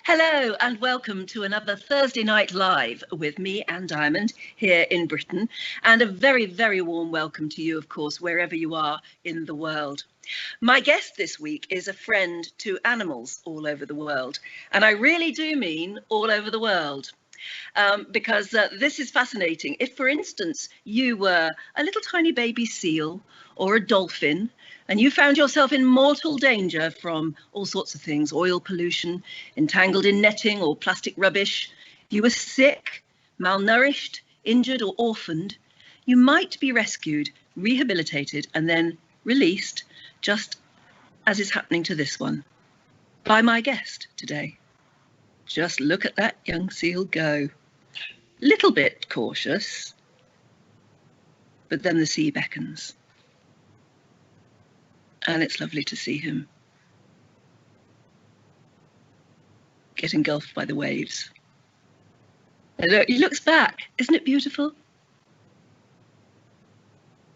Hello and welcome to another Thursday Night Live with me, Anne Diamond, here in Britain, and a very, very warm welcome to you, of course, wherever you are in the world. My guest this week is a friend to animals all over the world, and I really do mean all over the world. Because this is fascinating. If, for instance, you were a little tiny baby seal or a dolphin, and you found yourself in mortal danger from all sorts of things, oil pollution, entangled in netting or plastic rubbish, if you were sick, malnourished, injured or orphaned, you might be rescued, rehabilitated and then released, just as is happening to this one, by my guest today. Just look at that young seal go. Little bit cautious, but then the sea beckons. And it's lovely to see him get engulfed by the waves. And look, he looks back. Isn't it beautiful?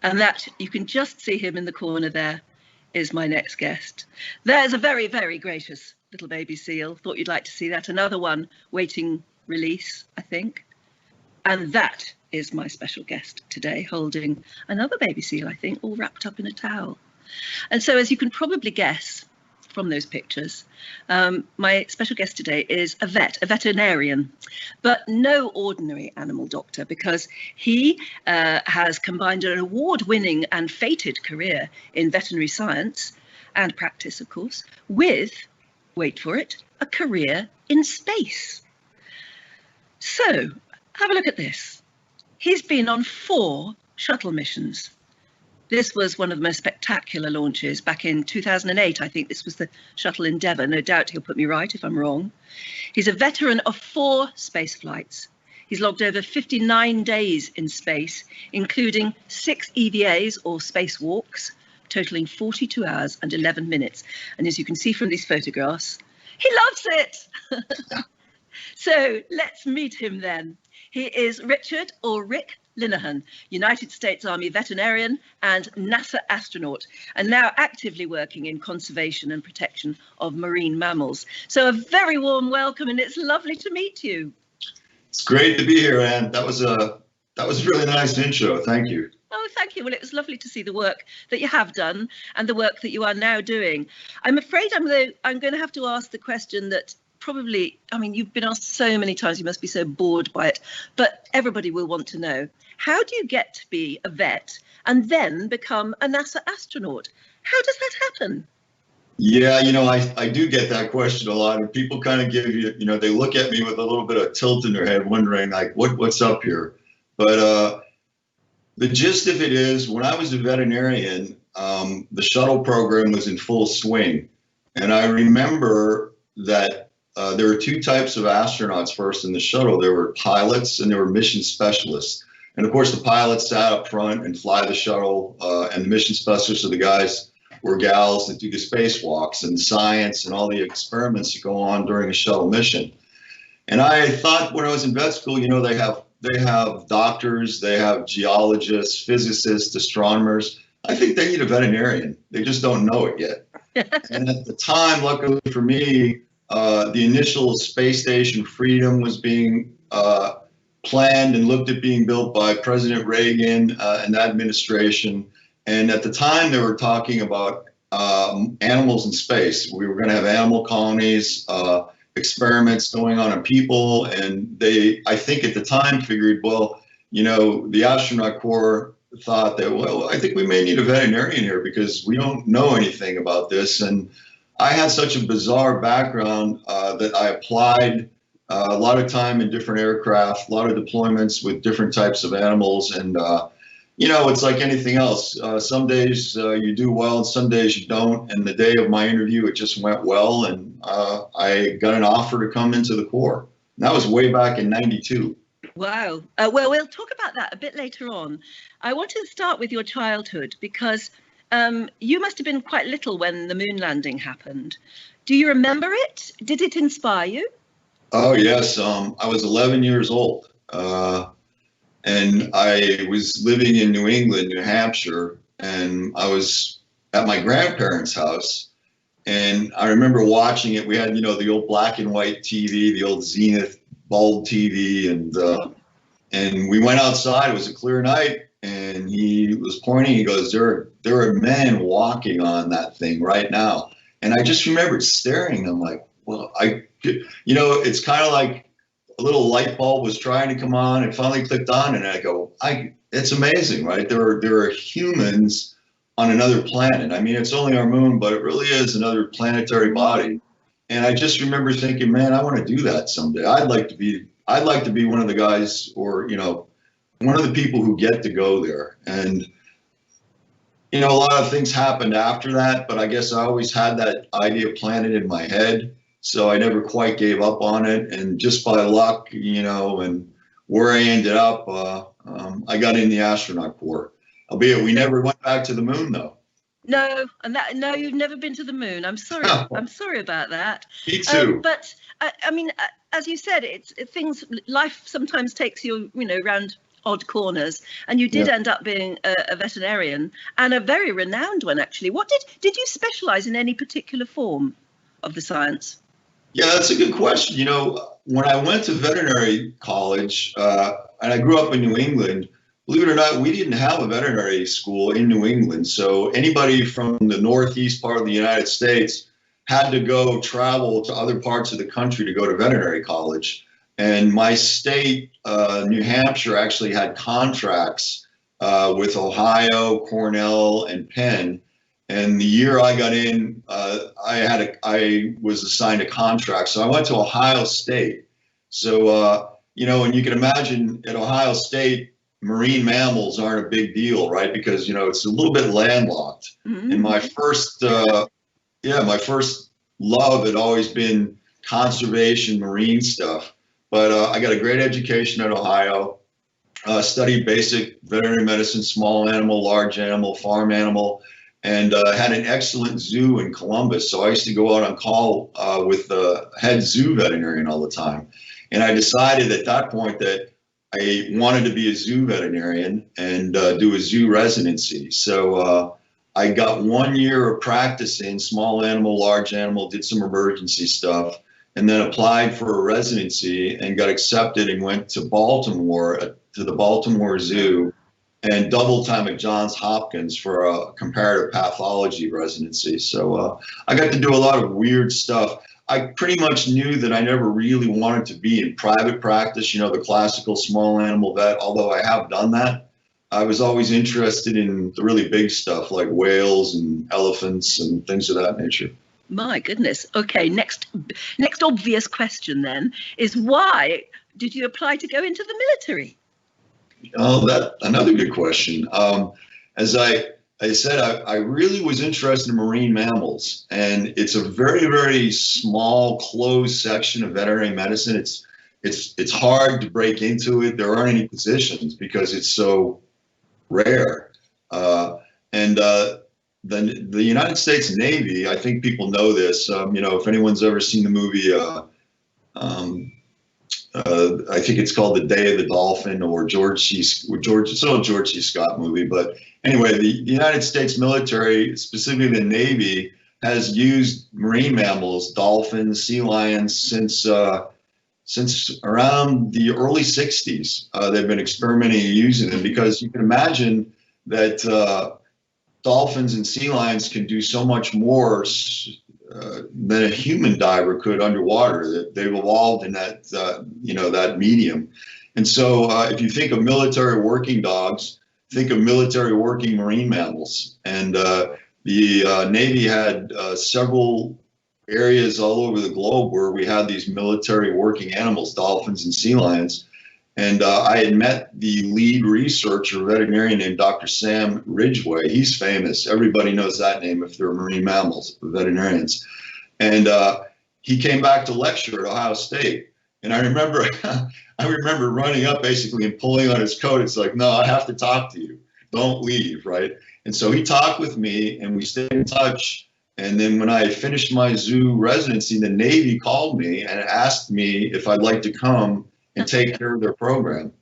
And that, you can just see him in the corner there, is my next guest. There's a very, very gracious little baby seal. Thought you'd like to see that. Another one waiting release, I think. And that is my special guest today, holding another baby seal, I think, all wrapped up in a towel. And so, as you can probably guess from those pictures, my special guest today is a veterinarian, but no ordinary animal doctor, because he has combined an award-winning and fated career in veterinary science and practice, of course, with, wait for it, a career in space. So, have a look at this. He's been on 4 shuttle missions. This was one of the most spectacular launches back in 2008. I think this was the shuttle Endeavour. No doubt he'll put me right if I'm wrong. He's a veteran of 4 space flights. He's logged over 59 days in space, including 6 EVAs or spacewalks, totaling 42 hours and 11 minutes. And as you can see from these photographs, he loves it. So let's meet him then. He is Richard, or Rick, Linnehan, United States Army veterinarian and NASA astronaut, and now actively working in conservation and protection of marine mammals. So a very warm welcome, and it's lovely to meet you. It's great to be here, Anne. That was a really nice intro. Thank you. Oh, thank you. Well, it was lovely to see the work that you have done and the work that you are now doing. I'm afraid I'm going to have to ask the question that probably, I mean, you've been asked so many times, you must be so bored by it, but everybody will want to know. How do you get to be a vet and then become a NASA astronaut? How does that happen? Yeah, I do get that question a lot, and people kind of give you, they look at me with a little bit of tilt in their head, wondering like, what's up here? But the gist of it is, when I was a veterinarian, the shuttle program was in full swing. And I remember that there were 2 types of astronauts first in the shuttle. There were pilots and there were mission specialists. And of course, the pilots sat up front and fly the shuttle, and the mission specialists are the guys or gals that do the spacewalks and science and all the experiments that go on during a shuttle mission. And I thought when I was in vet school, they have doctors, they have geologists, physicists, astronomers. I think they need a veterinarian. They just don't know it yet. And at the time, luckily for me, the initial space station Freedom was being planned and looked at being built by President Reagan and that administration. And at the time, they were talking about animals in space. We were going to have animal colonies, experiments going on in people. And they, I think at the time, figured, well, the astronaut corps thought that, well, I think we may need a veterinarian here because we don't know anything about this. And I had such a bizarre background that I applied a lot of time in different aircraft, a lot of deployments with different types of animals. And, it's like anything else. Some days you do well and some days you don't. And the day of my interview, it just went well. And I got an offer to come into the Corps. And that was way back in '92. Wow. Well, we'll talk about that a bit later on. I want to start with your childhood because you must have been quite little when the moon landing happened. Do you remember it? Did it inspire you? Oh, yes. I was 11 years old, and I was living in New England, New Hampshire, and I was at my grandparents' house. And I remember watching it. We had, you know, the old black and white TV, the old Zenith bulb TV, and we went outside. It was a clear night, and he was pointing. He goes, there are men walking on that thing right now. And I just remembered staring. I'm like, well, you know, it's kind of like a little light bulb was trying to come on. It finally clicked on, and I go, it's amazing, right? There are humans on another planet. I mean, it's only our moon, but it really is another planetary body. And I just remember thinking, man, I want to do that someday. I'd like to be one of the guys, or, you know, one of the people who get to go there. And, you know, a lot of things happened after that, but I guess I always had that idea planted in my head. So I never quite gave up on it. And just by luck, you know, and where I ended up, I got in the astronaut corps. Albeit we never went back to the moon, though. No, no, you've never been to the moon. I'm sorry. I'm sorry about that. Me too. But I mean, as you said, life sometimes takes you, you know, around odd corners, and you did end up being a veterinarian, and a very renowned one, actually. What did you specialize in any particular form of the science? Yeah, that's a good question. You know, when I went to veterinary college, and I grew up in New England, believe it or not, we didn't have a veterinary school in New England. So anybody from the northeast part of the United States had to go travel to other parts of the country to go to veterinary college. And my state, New Hampshire, actually had contracts with Ohio, Cornell, and Penn. And the year I got in, I was assigned a contract. So I went to Ohio State. So, you know, and you can imagine at Ohio State, marine mammals aren't a big deal, right? Because, you know, it's a little bit landlocked. Mm-hmm. And my first love had always been conservation, marine stuff. But I got a great education at Ohio, studied basic veterinary medicine, small animal, large animal, farm animal, and had an excellent zoo in Columbus. So I used to go out on call with the head zoo veterinarian all the time. And I decided at that point that I wanted to be a zoo veterinarian and do a zoo residency. So I got 1 year of practicing small animal, large animal, did some emergency stuff, and then applied for a residency and got accepted and went to Baltimore, to the Baltimore Zoo, and double time at Johns Hopkins for a comparative pathology residency. So I got to do a lot of weird stuff. I pretty much knew that I never really wanted to be in private practice, you know, the classical small animal vet, although I have done that. I was always interested in the really big stuff like whales and elephants and things of that nature. My goodness. Okay, next obvious question then is, why did you apply to go into the military? Oh, that's another good question. As I said, I really was interested in marine mammals, and it's a very, very small, closed section of veterinary medicine. It's hard to break into it. There aren't any positions because it's so rare. And the United States Navy, I think people know this. You know, if anyone's ever seen the movie, I think it's called The Day of the Dolphin, or it's an old George C. Scott movie. But anyway, the United States military, specifically the Navy, has used marine mammals, dolphins, sea lions, since around the early 60s. They've been experimenting and using them because you can imagine that dolphins and sea lions can do so much more than a human diver could underwater. That they've evolved in that that medium. And so if you think of military working dogs, think of military working marine mammals. And the Navy had several areas all over the globe where we had these military working animals, dolphins and sea lions. And I had met the lead researcher, veterinarian named Dr. Sam Ridgway. He's famous. Everybody knows that name if they're marine mammals, veterinarians. And he came back to lecture at Ohio State. And I remember running up basically and pulling on his coat. It's like, no, I have to talk to you. Don't leave, right? And so he talked with me and we stayed in touch. And then when I finished my zoo residency, the Navy called me and asked me if I'd like to come and take care of their program.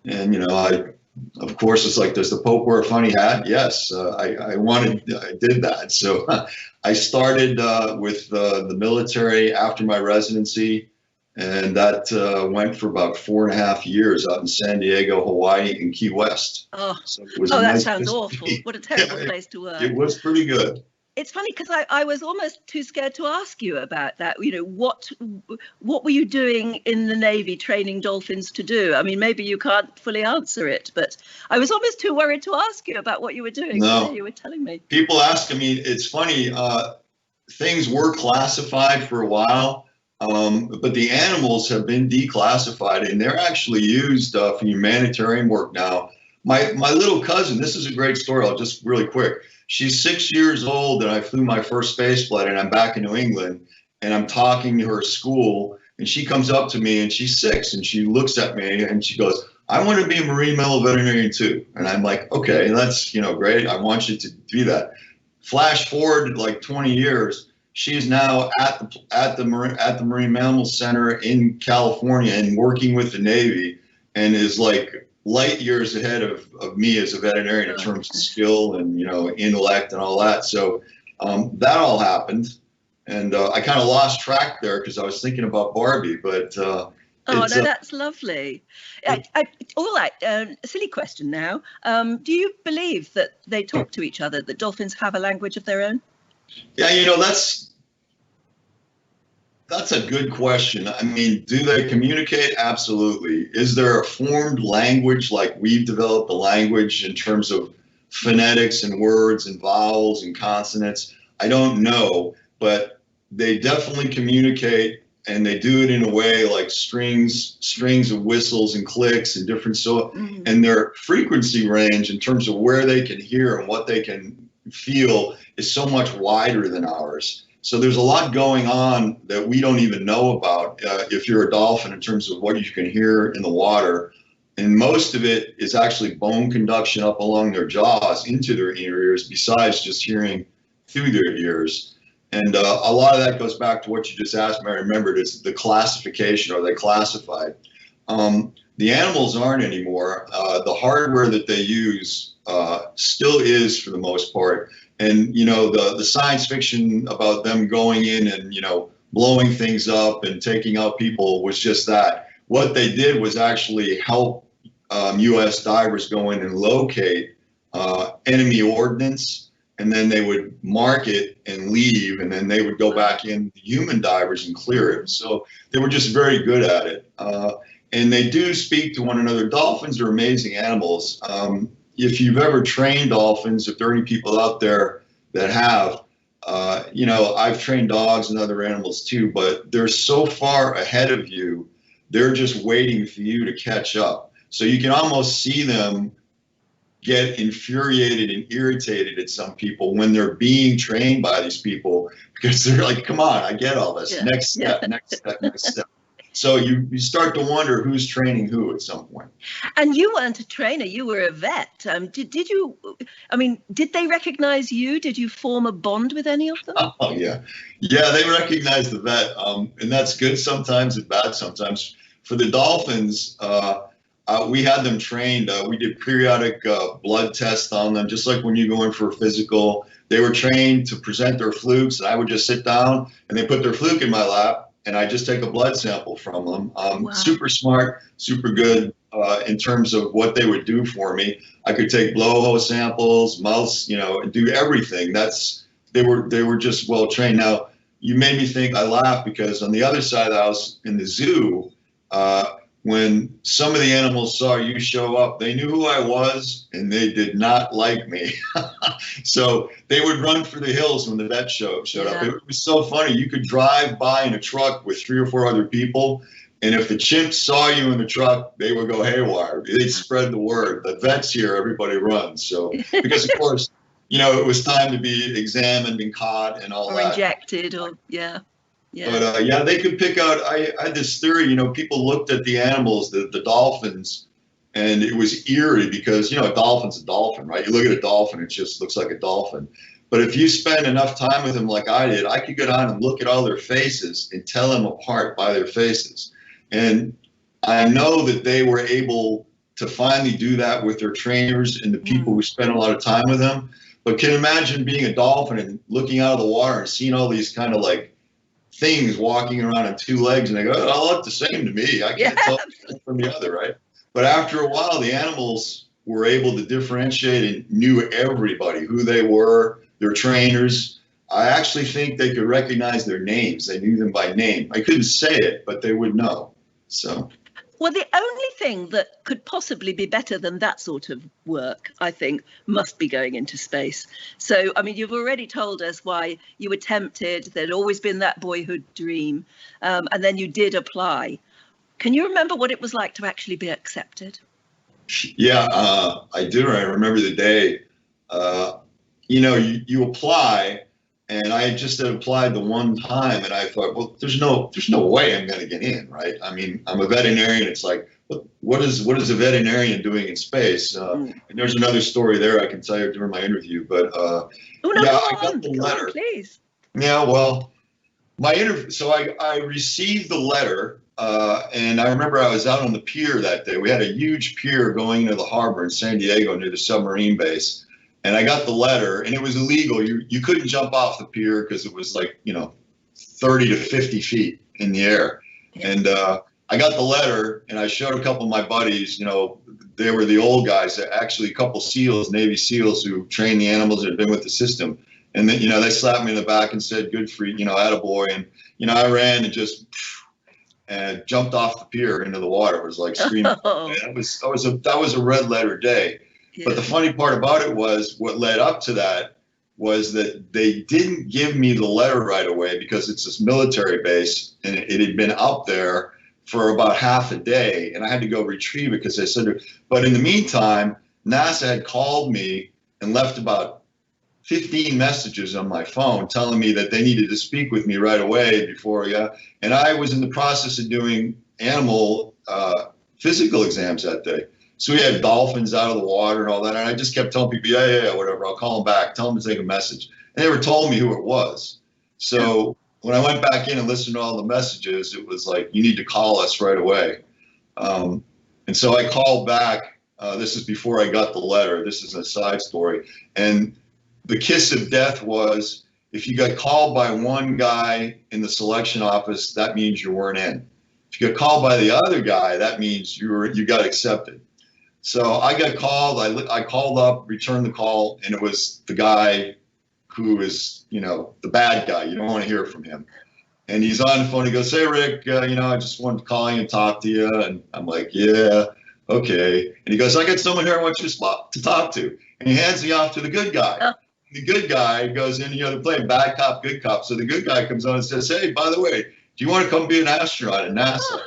And, you know, of course, it's like, does the Pope wear a funny hat? Yes, I did that. So I started with the military after my residency, and that went for about 4.5 years out in San Diego, Hawaii, and Key West. Oh, so it was that nice sounds awful. What a terrible place to work. It was pretty good. It's funny because I was almost too scared to ask you about that. What were you doing in the Navy training dolphins to do? I mean, maybe you can't fully answer it, but I was almost too worried to ask you about what you were doing. No, you were telling me. People ask. I mean, it's funny. Things were classified for a while, but the animals have been declassified, and they're actually used for humanitarian work now. My little cousin. This is a great story. I'll just really quick. She's 6 years old, and I flew my first space flight, and I'm back in New England, and I'm talking to her school, and she comes up to me, and she's 6, and she looks at me, and she goes, I want to be a marine mammal veterinarian too. And I'm like, okay, that's, great. I want you to do that. Flash forward like 20 years, she's now at the Marine Mammal Center in California and working with the Navy, and is like light years ahead of me as a veterinarian in terms of skill and intellect and all that. So that all happened, and I kind of lost track there because I was thinking about Barbie. But oh no, that's lovely. All right, a silly question now. Do you believe that they talk to each other? That dolphins have a language of their own? Yeah, that's a good question. I mean, do they communicate? Absolutely. Is there a formed language like we've developed a language in terms of phonetics and words and vowels and consonants? I don't know, but they definitely communicate, and they do it in a way like strings of whistles and clicks and different and their frequency range in terms of where they can hear and what they can feel is so much wider than ours. So there's a lot going on that we don't even know about if you're a dolphin in terms of what you can hear in the water. And most of it is actually bone conduction up along their jaws into their inner ears, besides just hearing through their ears. And a lot of that goes back to what you just asked me. I remembered, is the classification. Are they classified? The animals aren't anymore. The hardware that they use still is, for the most part. And, the science fiction about them going in and, blowing things up and taking out people was just that. What they did was actually help U.S. divers go in and locate enemy ordnance, and then they would mark it and leave, and then they would go back in, the human divers, and clear it. So they were just very good at it. And they do speak to one another. Dolphins are amazing animals. If you've ever trained dolphins, if there are any people out there that have, I've trained dogs and other animals too, but they're so far ahead of you, they're just waiting for you to catch up. So you can almost see them get infuriated and irritated at some people when they're being trained by these people, because they're like, come on, I get all this. Yeah. Next step, next step, next step. So you start to wonder who's training who at some point. And you weren't a trainer, you were a vet. Did they recognize you? Did you form a bond with any of them? Oh, yeah. Yeah, they recognize the vet. And that's good sometimes and bad sometimes. For the dolphins, we had them trained. We did periodic blood tests on them, just like when you go in for a physical. They were trained to present their flukes, and I would just sit down, and they put their fluke in my lap, and I just take a blood sample from them. Wow. Super smart, super good in terms of what they would do for me. I could take blowhole samples, mouse, do everything. They were just well trained. Now, you made me think. I laugh because on the other side of the house in the zoo, when some of the animals saw you show up, they knew who I was, and they did not like me. So they would run for the hills when the vet showed up. It was so funny. You could drive by in a truck with 3 or 4 other people, and if the chimps saw you in the truck, they would go haywire. They'd spread the word. The vet's here, everybody runs. So, because of course, it was time to be examined and caught and all that. Or injected, or yeah. Yeah. But they could pick out. I had this theory. People looked at the animals, the dolphins, and it was eerie because a dolphin's a dolphin, right? You look at a dolphin, it just looks like a dolphin. But if you spend enough time with them, like I did, I could go down and look at all their faces and tell them apart by their faces. And I know that they were able to finally do that with their trainers and the people who spend a lot of time with them. But can you imagine being a dolphin and looking out of the water and seeing all these kind of like things walking around on two legs, and they go, oh, they look the same to me. I can't tell one from the other, right? But after a while, the animals were able to differentiate and knew everybody, who they were, their trainers. I actually think they could recognize their names. They knew them by name. I couldn't say it, but they would know. So. Well, the only thing that could possibly be better than that sort of work, I think, must be going into space. So, I mean, you've already told us why you were tempted. There'd always been that boyhood dream, and then you did apply. Can you remember what it was like to actually be accepted? Yeah, I do. I remember the day. You apply. And I just had applied the one time, and I thought, well, there's no way I'm going to get in, right? I mean, I'm a veterinarian. It's like, what is a veterinarian doing in space? And there's another story there I can tell you during my interview. But I got the letter. On, please. Yeah, well, my interview. So I received the letter, and I remember I was out on the pier that day. We had a huge pier going into the harbor in San Diego near the submarine base. And I got the letter, and it was illegal. You couldn't jump off the pier because it was like, 30 to 50 feet in the air. Yeah. And I got the letter, and I showed a couple of my buddies, they were the old guys, actually a couple SEALs, Navy SEALs who trained the animals and had been with the system. And then, they slapped me in the back and said, good for you, attaboy. And, I ran and just jumped off the pier into the water. It was like screaming. That was a red letter day. Yeah. But the funny part about it was what led up to that was that they didn't give me the letter right away because it's this military base and it had been up there for about half a day, and I had to go retrieve it because they said, but in the meantime, NASA had called me and left about 15 messages on my phone telling me that they needed to speak with me right away and I was in the process of doing animal physical exams that day. So we had dolphins out of the water and all that. And I just kept telling people, yeah, whatever. I'll call them back. Tell them to take a message. And they never told me who it was. So when I went back in and listened to all the messages, it was like, you need to call us right away. And so I called back. This is before I got the letter. This is a side story. And the kiss of death was, if you got called by one guy in the selection office, that means you weren't in. If you got called by the other guy, that means you got accepted. So I got called, I called up, returned the call, and it was the guy who is, the bad guy. You don't want to hear from him. And he's on the phone. He goes, hey, Rick, I just wanted to call you and talk to you. And I'm like, yeah, okay. And he goes, I got someone here I want you to talk to. And he hands me off to the good guy. Oh. The good guy goes in, they're playing bad cop, good cop. So the good guy comes on and says, hey, by the way, do you want to come be an astronaut at NASA? Oh.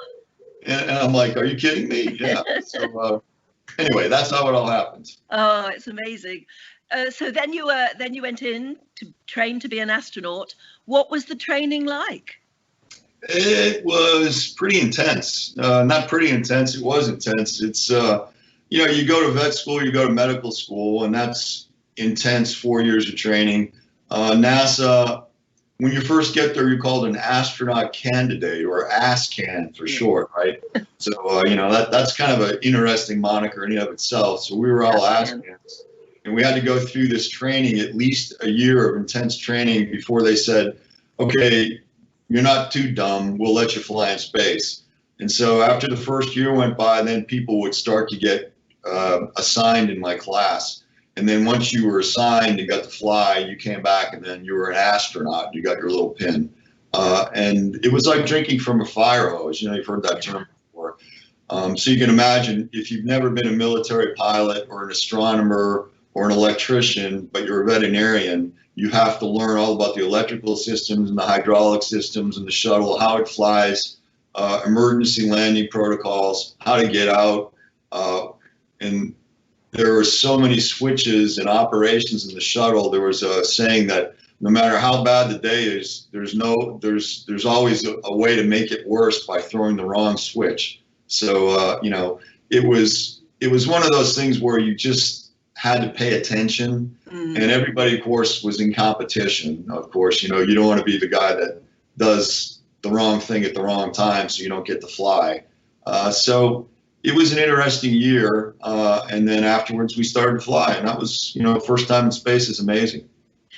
And I'm like, are you kidding me? Yeah. So, anyway, that's how it all happened. Oh, it's amazing. So then you went in to train to be an astronaut. What was the training like? It was pretty intense. Not pretty intense. It was intense. It's you go to vet school, you go to medical school, and that's intense. 4 years of training. NASA. When you first get there, you're called an astronaut candidate, or ASCAN for short, right? So, that's kind of an interesting moniker in and of itself. So we were all ASCANs, and we had to go through this training, at least a year of intense training before they said, okay, you're not too dumb, we'll let you fly in space. And so after the first year went by, then people would start to get assigned in my class. And then once you were assigned and got to fly, you came back and then you were an astronaut. You got your little pin. And it was like drinking from a fire hose. You've heard that term before. So you can imagine if you've never been a military pilot or an astronomer or an electrician, but you're a veterinarian, you have to learn all about the electrical systems and the hydraulic systems and the shuttle, how it flies, emergency landing protocols, how to get out, and there were so many switches and operations in the shuttle. There was a saying that no matter how bad the day is, there's always a way to make it worse by throwing the wrong switch. So it was one of those things where you just had to pay attention, and everybody, of course, was in competition. Of course, you don't want to be the guy that does the wrong thing at the wrong time, so you don't get to fly. So it was an interesting year. And then afterwards we started flying. That was, first time in space is amazing.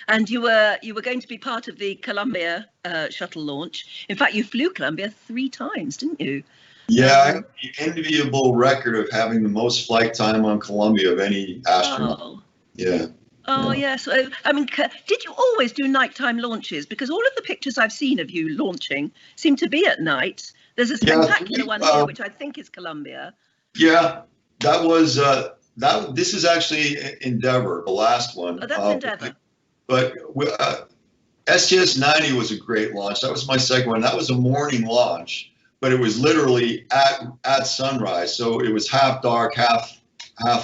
And you were going to be part of the Columbia shuttle launch. In fact, you flew Columbia 3 times, didn't you? Yeah, I have the enviable record of having the most flight time on Columbia of any astronaut. Oh. Yeah. Oh, yes. So, I mean, did you always do nighttime launches? Because all of the pictures I've seen of you launching seem to be at night. There's a spectacular one here, which I think is Columbia. Yeah, that was this is actually Endeavour, the last one. Oh, that's Endeavour. But STS-90 was a great launch. That was my second one. That was a morning launch, but it was literally at sunrise. So it was half dark, half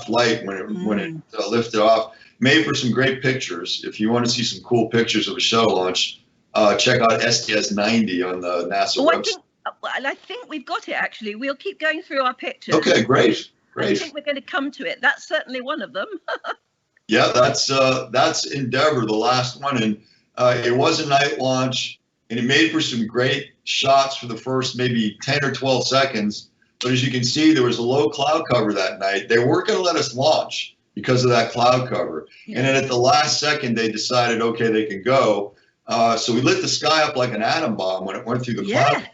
light when it lifted off. Made for some great pictures. If you want to see some cool pictures of a shuttle launch, check out STS-90 on the NASA website. I think we've got it, actually. We'll keep going through our pictures. Okay, great. I think we're going to come to it. That's certainly one of them. Yeah, that's Endeavour, the last one, and it was a night launch, and it made for some great shots for the first maybe 10 or 12 seconds. But as you can see, there was a low cloud cover that night. They weren't going to let us launch because of that cloud cover. Yeah. And then at the last second, they decided, okay, they can go. So we lit the sky up like an atom bomb when it went through the cloud.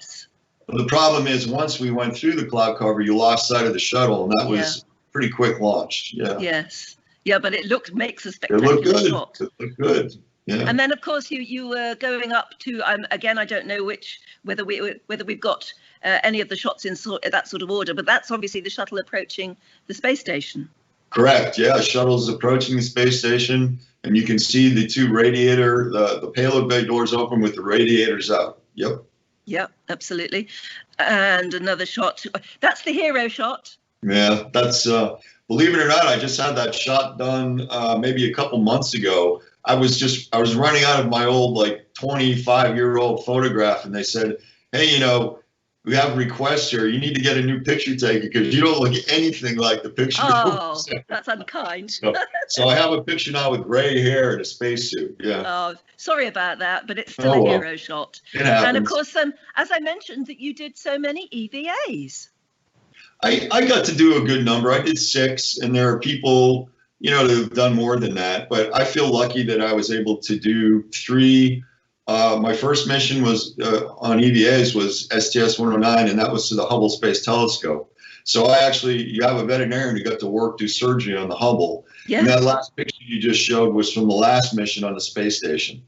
But the problem is, once we went through the cloud cover, you lost sight of the shuttle, and that was a pretty quick launch. Yeah. Yes. Yeah, but it makes a spectacular shot. It looked good. Yeah. And then, of course, you were going up to again. I don't know whether we've got any of the shots in that sort of order, but that's obviously the shuttle approaching the space station. Correct. Yeah, shuttle's approaching the space station, and you can see the 2 the payload bay doors open with the radiators out. Yep. Yep, absolutely. And another shot. That's the hero shot. Yeah, that's believe it or not, I just had that shot done maybe a couple months ago. I was running out of my old 25-year-old photograph, and they said, hey, we have requests here. You need to get a new picture taken because you don't look anything like the picture. Oh, that's unkind. So I have a picture now with gray hair and a spacesuit. Yeah. Oh, sorry about that, but it's still a hero shot. It happens. And of course, as I mentioned, that you did so many EVAs. I got to do a good number. I did 6, and there are people, that have done more than that. But I feel lucky that I was able to do 3. My first mission was on EVAs was STS-109, and that was to the Hubble Space Telescope. So you have a veterinarian who got to work, do surgery on the Hubble. Yeah. And that last picture you just showed was from the last mission on the space station.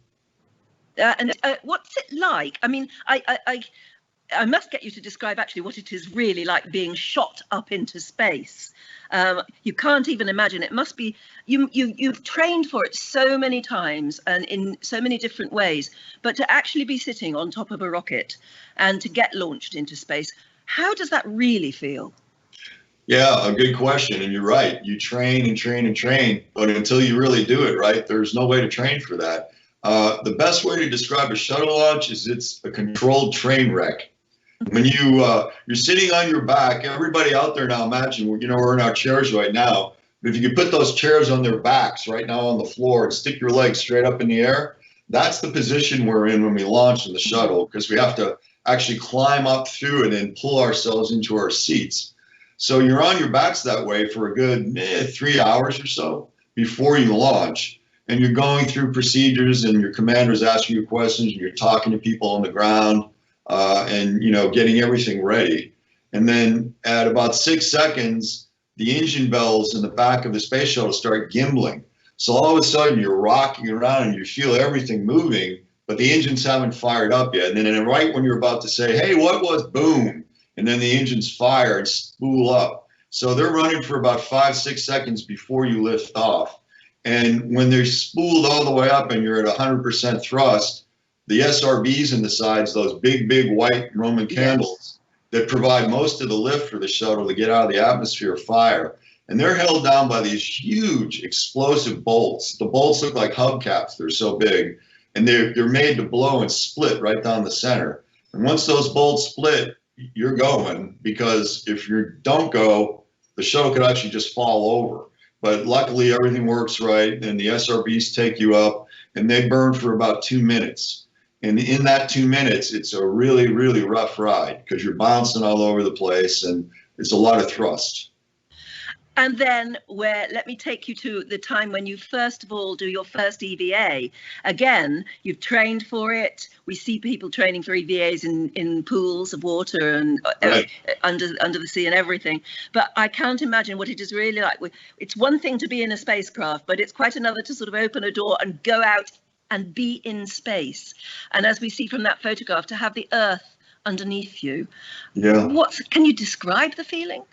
And what's it like? I mean, I must get you to describe actually what it is really like being shot up into space. You can't even imagine. It must be, you've trained for it so many times and in so many different ways, but to actually be sitting on top of a rocket and to get launched into space, how does that really feel? Yeah, a good question. And you're right. You train and train and train, but until you really do it, right, there's no way to train for that. The best way to describe a shuttle launch is it's a controlled train wreck. When you're sitting on your back, everybody out there now, imagine, we're in our chairs right now. But if you could put those chairs on their backs right now on the floor and stick your legs straight up in the air, that's the position we're in when we launch in the shuttle, because we have to actually climb up through it and pull ourselves into our seats. So you're on your backs that way for a good 3 hours or so before you launch. And you're going through procedures, and your commander's asking you questions, and you're talking to people on the ground. And getting everything ready. And then at about 6 seconds, the engine bells in the back of the space shuttle start gimbling. So all of a sudden you're rocking around and you feel everything moving, but the engines haven't fired up yet. And then right when you're about to say, hey, what was, boom, and then the engines fire and spool up. So they're running for about 5-6 seconds before you lift off. And when they're spooled all the way up and you're at 100% thrust, the SRBs in the sides, those big white Roman candles that provide most of the lift for the shuttle to get out of the atmosphere, fire. And they're held down by these huge explosive bolts. The bolts look like hubcaps. They're so big. And they're made to blow and split right down the center. And once those bolts split, you're going, because if you don't go, the shuttle could actually just fall over. But luckily, everything works right, and the SRBs take you up, and they burn for about 2 minutes. And in that 2 minutes, it's a really, really rough ride because you're bouncing all over the place, and it's a lot of thrust. And then let me take you to the time when you first of all do your first EVA. Again, you've trained for it. We see people training for EVAs in pools of water and Right. under the sea and everything. But I can't imagine what it is really like. It's one thing to be in a spacecraft, but it's quite another to sort of open a door and go out and be in space. And as we see from that photograph, to have the Earth underneath you. Yeah. Can you describe the feeling?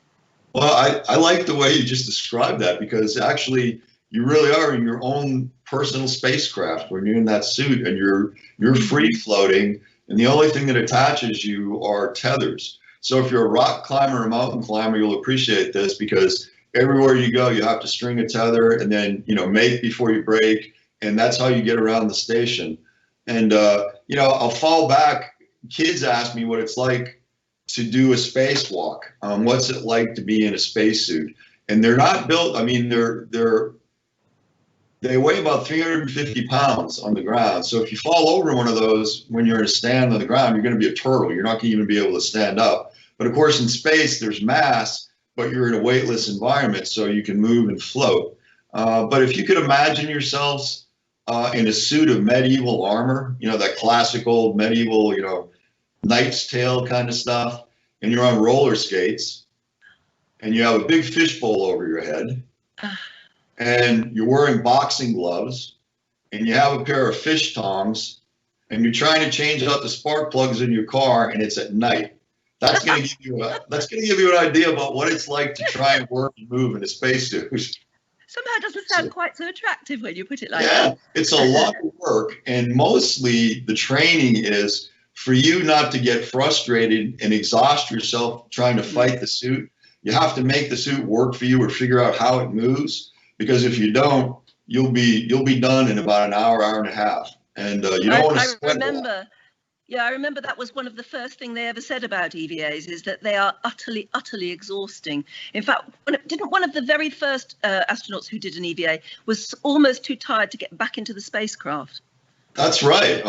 Well, I like the way you just described that, because actually you really are in your own personal spacecraft when you're in that suit, and you're free floating, and the only thing that attaches you are tethers. So if you're a rock climber or a mountain climber, you'll appreciate this, because everywhere you go, you have to string a tether and then, mate before you break. And that's how you get around the station. And, I'll fall back. Kids ask me what it's like to do a spacewalk. What's it like to be in a spacesuit? And they're not built. I mean, they weigh about 350 pounds on the ground. So if you fall over one of those when you're in a stand on the ground, you're going to be a turtle. You're not going to even be able to stand up. But of course, in space, there's mass, but you're in a weightless environment, so you can move and float. But if you could imagine yourselves in a suit of medieval armor, that classic old medieval, Knight's Tale kind of stuff, and you're on roller skates, and you have a big fishbowl over your head, and you're wearing boxing gloves, and you have a pair of fish tongs, and you're trying to change out the spark plugs in your car, and it's at night. That's going to give you an idea about what it's like to try and work and move in a spacesuit. Somehow it doesn't sound quite so attractive when you put it like that. Yeah, it's a lot of work, and mostly the training is for you not to get frustrated and exhaust yourself trying to fight the suit. You have to make the suit work for you or figure out how it moves, because if you don't, you'll be done in about an hour and a half. And you don't want to sweat a lot. Yeah, I remember that was one of the first things they ever said about EVAs, is that they are utterly, utterly exhausting. In fact, didn't one of the very first astronauts who did an EVA was almost too tired to get back into the spacecraft? That's right.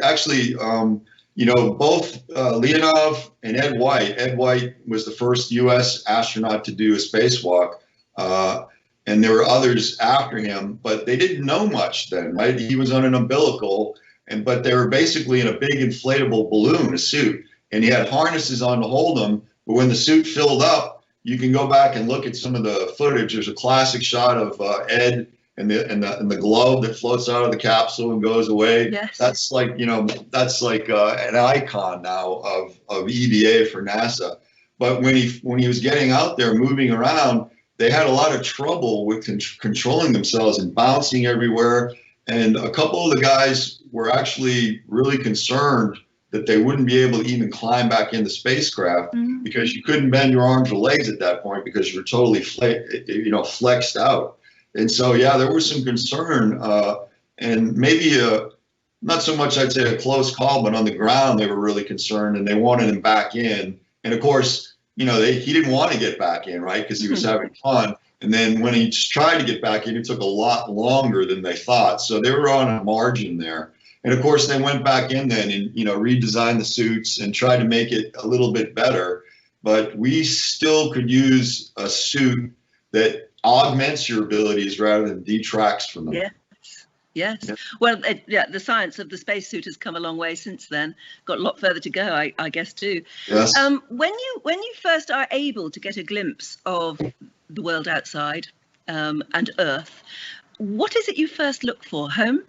Actually, both Leonov and Ed White. Ed White was the first U.S. astronaut to do a spacewalk, and there were others after him, but they didn't know much then, right? He was on an umbilical, but they were basically in a big inflatable balloon, a suit, and he had harnesses on to hold them. But when the suit filled up, you can go back and look at some of the footage. There's a classic shot of Ed and the glove that floats out of the capsule and goes away. Yes. That's like an icon now of EVA for NASA. But when he was getting out there moving around, they had a lot of trouble with controlling themselves and bouncing everywhere. And a couple of the guys were actually really concerned that they wouldn't be able to even climb back in the spacecraft, because you couldn't bend your arms or legs at that point because you were totally flexed out. And so, yeah, there was some concern, and maybe not so much, I'd say, a close call, but on the ground they were really concerned, and they wanted him back in. And of course, he didn't want to get back in, right, because he was having fun. And then when he tried to get back in, it took a lot longer than they thought. So they were on a margin there. And of course, they went back in then and, redesigned the suits and tried to make it a little bit better. But we still could use a suit that augments your abilities rather than detracts from them. Yes. Yeah. Well, the science of the spacesuit has come a long way since then. Got a lot further to go, I guess, too. Yes. When you first are able to get a glimpse of the world outside and Earth, what is it you first look for? Home?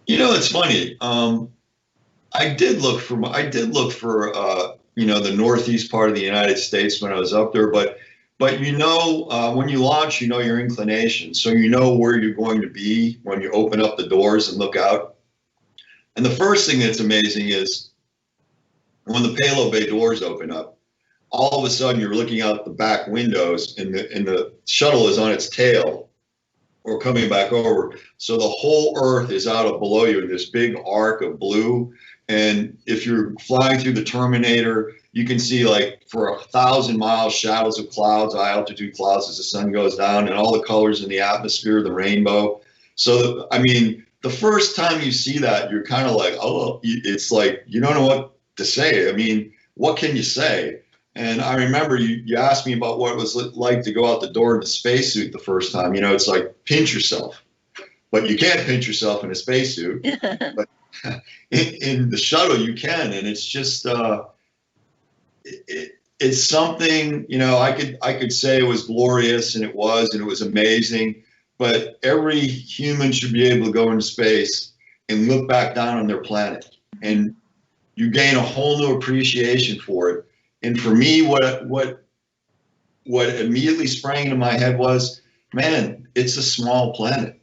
It's funny. I did look for the northeast part of the United States when I was up there, but when you launch, your inclination, so you know where you're going to be when you open up the doors and look out. And the first thing that's amazing is when the payload bay doors open up, all of a sudden you're looking out the back windows, and the shuttle is on its tail or coming back over. So the whole Earth is out of below you in this big arc of blue. And if you're flying through the Terminator, you can see, like, for 1,000 miles, shadows of clouds, high altitude clouds as the sun goes down, and all the colors in the atmosphere, the rainbow. So, I mean, the first time you see that, you're kind of like, oh, it's like, you don't know what to say. I mean, what can you say? And I remember you asked me about what it was like to go out the door in a spacesuit the first time. You know, it's like pinch yourself, but you can't pinch yourself in a spacesuit. But in the shuttle, you can, and it's just it's something. You know, I could say it was glorious, and it was amazing. But every human should be able to go into space and look back down on their planet, and you gain a whole new appreciation for it. And for me, what immediately sprang into my head was, man, it's a small planet.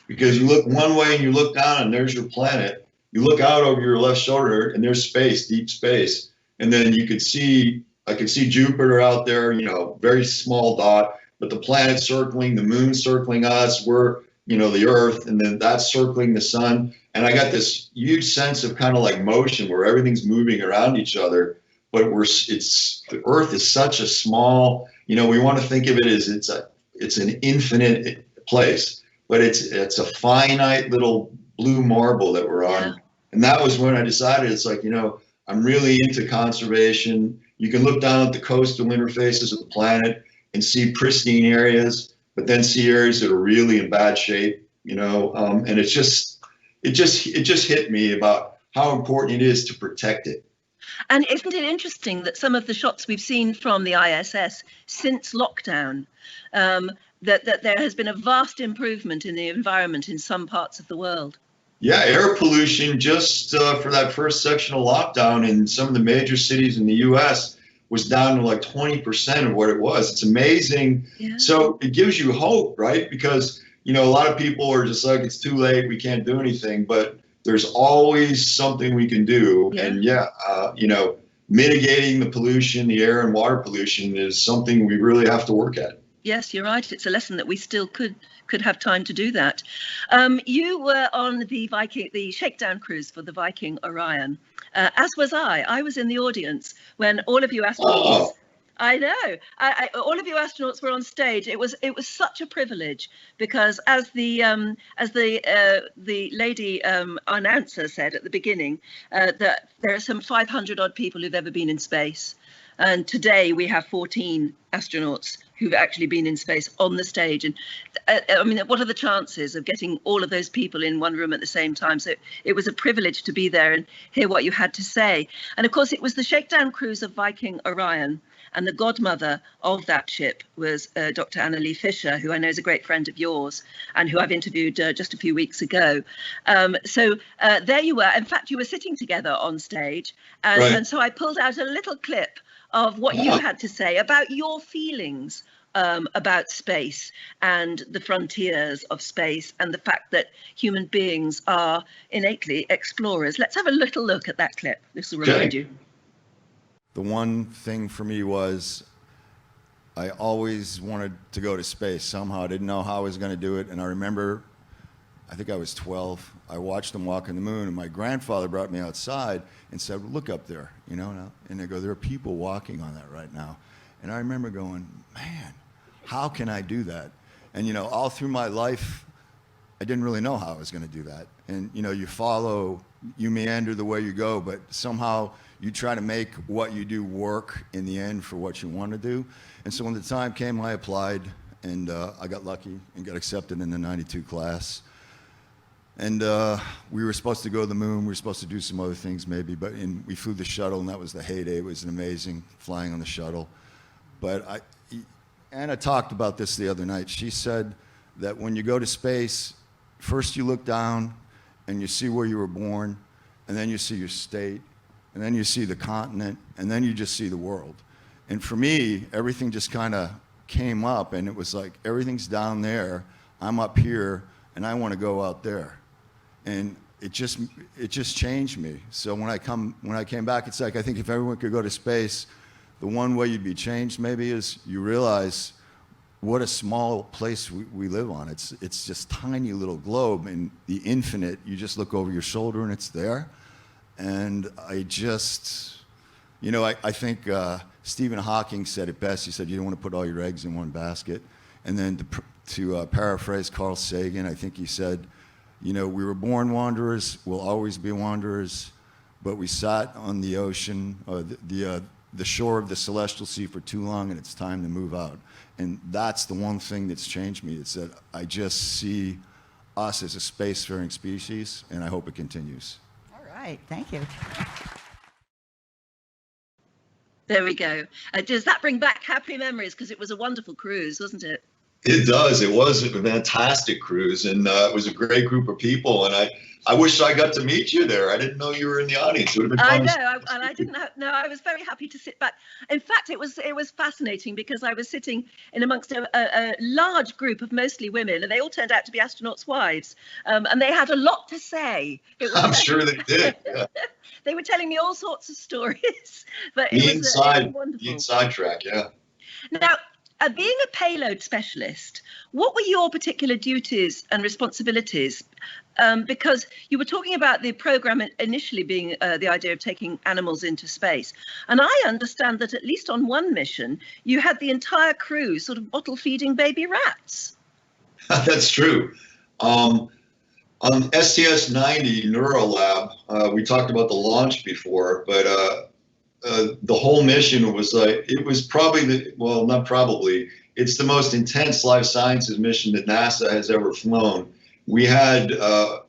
Because you look one way and you look down and there's your planet. You look out over your left shoulder and there's space, deep space. And then I could see Jupiter out there, you know, very small dot, but the planet circling, the moon circling us, we're, you know, the Earth, and then that's circling the sun. And I got this huge sense of kind of like motion where everything's moving around each other. But the Earth is such a small, you know, we want to think of it as it's an infinite place, but it's a finite little blue marble that we're on. Yeah. And that was when I decided, it's like, you know, I'm really into conservation. You can look down at the coastal interfaces of the planet and see pristine areas, but then see areas that are really in bad shape, you know, and it just hit me about how important it is to protect it. And isn't it interesting that some of the shots we've seen from the ISS since lockdown, that there has been a vast improvement in the environment in some parts of the world? Yeah, air pollution just for that first section of lockdown in some of the major cities in the U.S. was down to like 20% of what it was. It's amazing. Yeah. So it gives you hope, right? Because, you know, a lot of people are just like, it's too late, we can't do anything. But there's always something we can do. Yeah. And you know, mitigating the pollution, the air and water pollution is something we really have to work at. Yes, you're right. It's a lesson that we still could have time to do that. You were on the shakedown cruise for the Viking Orion, as was I. I was in the audience when all of you astronauts. Oh. I know. All of you astronauts were on stage. It was such a privilege because, as the lady announcer said at the beginning, that there are some 500 odd people who've ever been in space, and today we have 14 astronauts who've actually been in space on the stage. And I mean, what are the chances of getting all of those people in one room at the same time? So it was a privilege to be there and hear what you had to say. And of course, it was the shakedown cruise of Viking Orion. And the godmother of that ship was Dr. Anna Fisher, who I know is a great friend of yours and who I've interviewed just a few weeks ago. So there you were. In fact, you were sitting together on stage. Right. And so I pulled out a little clip of what you had to say about your feelings about space and the frontiers of space and the fact that human beings are innately explorers. Let's have a little look at that clip. This will remind you. The one thing for me was I always wanted to go to space somehow. I didn't know how I was going to do it. And I remember, I think I was 12, I watched them walk on the moon, and my grandfather brought me outside and said, well, look up there, you know, and they go, there are people walking on that right now. And I remember going, man, how can I do that? And, you know, all through my life, I didn't really know how I was going to do that. And, you know, you meander the way you go, but somehow you try to make what you do work in the end for what you want to do. And so when the time came, I applied, and I got lucky and got accepted in the 92 class. And we were supposed to go to the moon. We were supposed to do some other things maybe, but we flew the shuttle, and that was the heyday. It was amazing flying on the shuttle. But Anna talked about this the other night. She said that when you go to space, first you look down and you see where you were born, and then you see your state, and then you see the continent, and then you just see the world. And for me, everything just kind of came up, and it was like everything's down there, I'm up here, and I want to go out there. And it just changed me. So when I came back, it's like I think if everyone could go to space, the one way you'd be changed maybe is you realize what a small place we live on. It's just tiny little globe, and the infinite, you just look over your shoulder and it's there. And I just, you know, I think Stephen Hawking said it best. He said, you don't want to put all your eggs in one basket. And then to paraphrase Carl Sagan, I think he said, you know, we were born wanderers, we'll always be wanderers, but we sat on the ocean, the shore of the celestial sea for too long, and it's time to move out. And that's the one thing that's changed me. It's that I just see us as a spacefaring species, and I hope it continues. All right, thank you. There we go. Does that bring back happy memories? Because it was a wonderful cruise, wasn't it? It does. It was a fantastic cruise, and it was a great group of people. And I wish I got to meet you there. I didn't know you were in the audience. It would have been fun. I know, and I didn't have. No, I was very happy to sit back. In fact, it was fascinating because I was sitting in amongst a large group of mostly women, and they all turned out to be astronauts' wives, and they had a lot to say. I'm sure they did. Yeah. They were telling me all sorts of stories, but The it was wonderful. the inside track, yeah. Now, being a payload specialist, what were your particular duties and responsibilities? Because you were talking about the program initially being the idea of taking animals into space. And I understand that at least on one mission, you had the entire crew sort of bottle feeding baby rats. That's true. On STS-90 Neurolab, we talked about the launch before, but the whole mission was it was probably not probably, it's the most intense life sciences mission that NASA has ever flown. We had over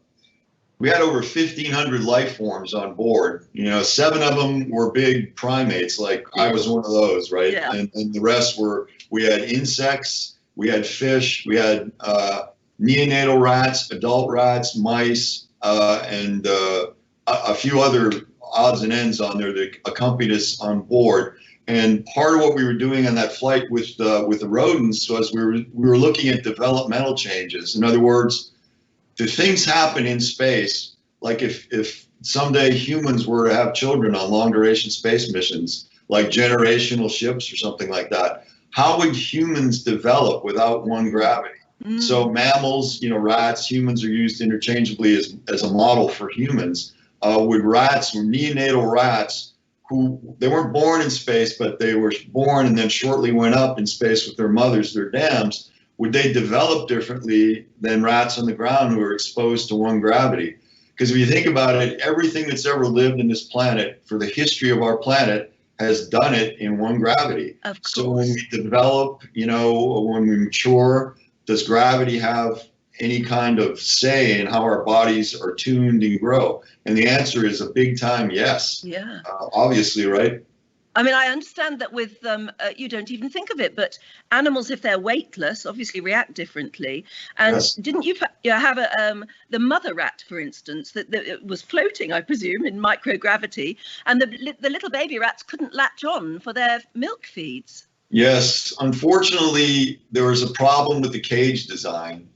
1,500 life forms on board. 7 of them were big primates, like I was one of those, right? Yeah. And the rest we had insects, we had fish, we had neonatal rats, adult rats, mice, and a few other odds and ends on there that accompanied us on board. And part of what we were doing on that flight with the rodents was we were looking at developmental changes. In other words, do things happen in space, like if someday humans were to have children on long duration space missions, like generational ships or something like that, how would humans develop without one gravity? So mammals, rats, humans are used interchangeably as a model for humans. With rats, neonatal rats, who they weren't born in space, but they were born and then shortly went up in space with their mothers, their dams, would they develop differently than rats on the ground who are exposed to one gravity? Because if you think about it, everything that's ever lived in this planet for the history of our planet has done it in one gravity. Of course. So when we develop, when we mature, does gravity have any kind of say in how our bodies are tuned and grow? And the answer is a big time yes. Yeah. Obviously, right? I mean, I understand that with you don't even think of it, but animals, if they're weightless, obviously react differently. And Yes. didn't you have the mother rat, for instance, that was floating, I presume, in microgravity, and the little baby rats couldn't latch on for their milk feeds? Yes, unfortunately, there was a problem with the cage design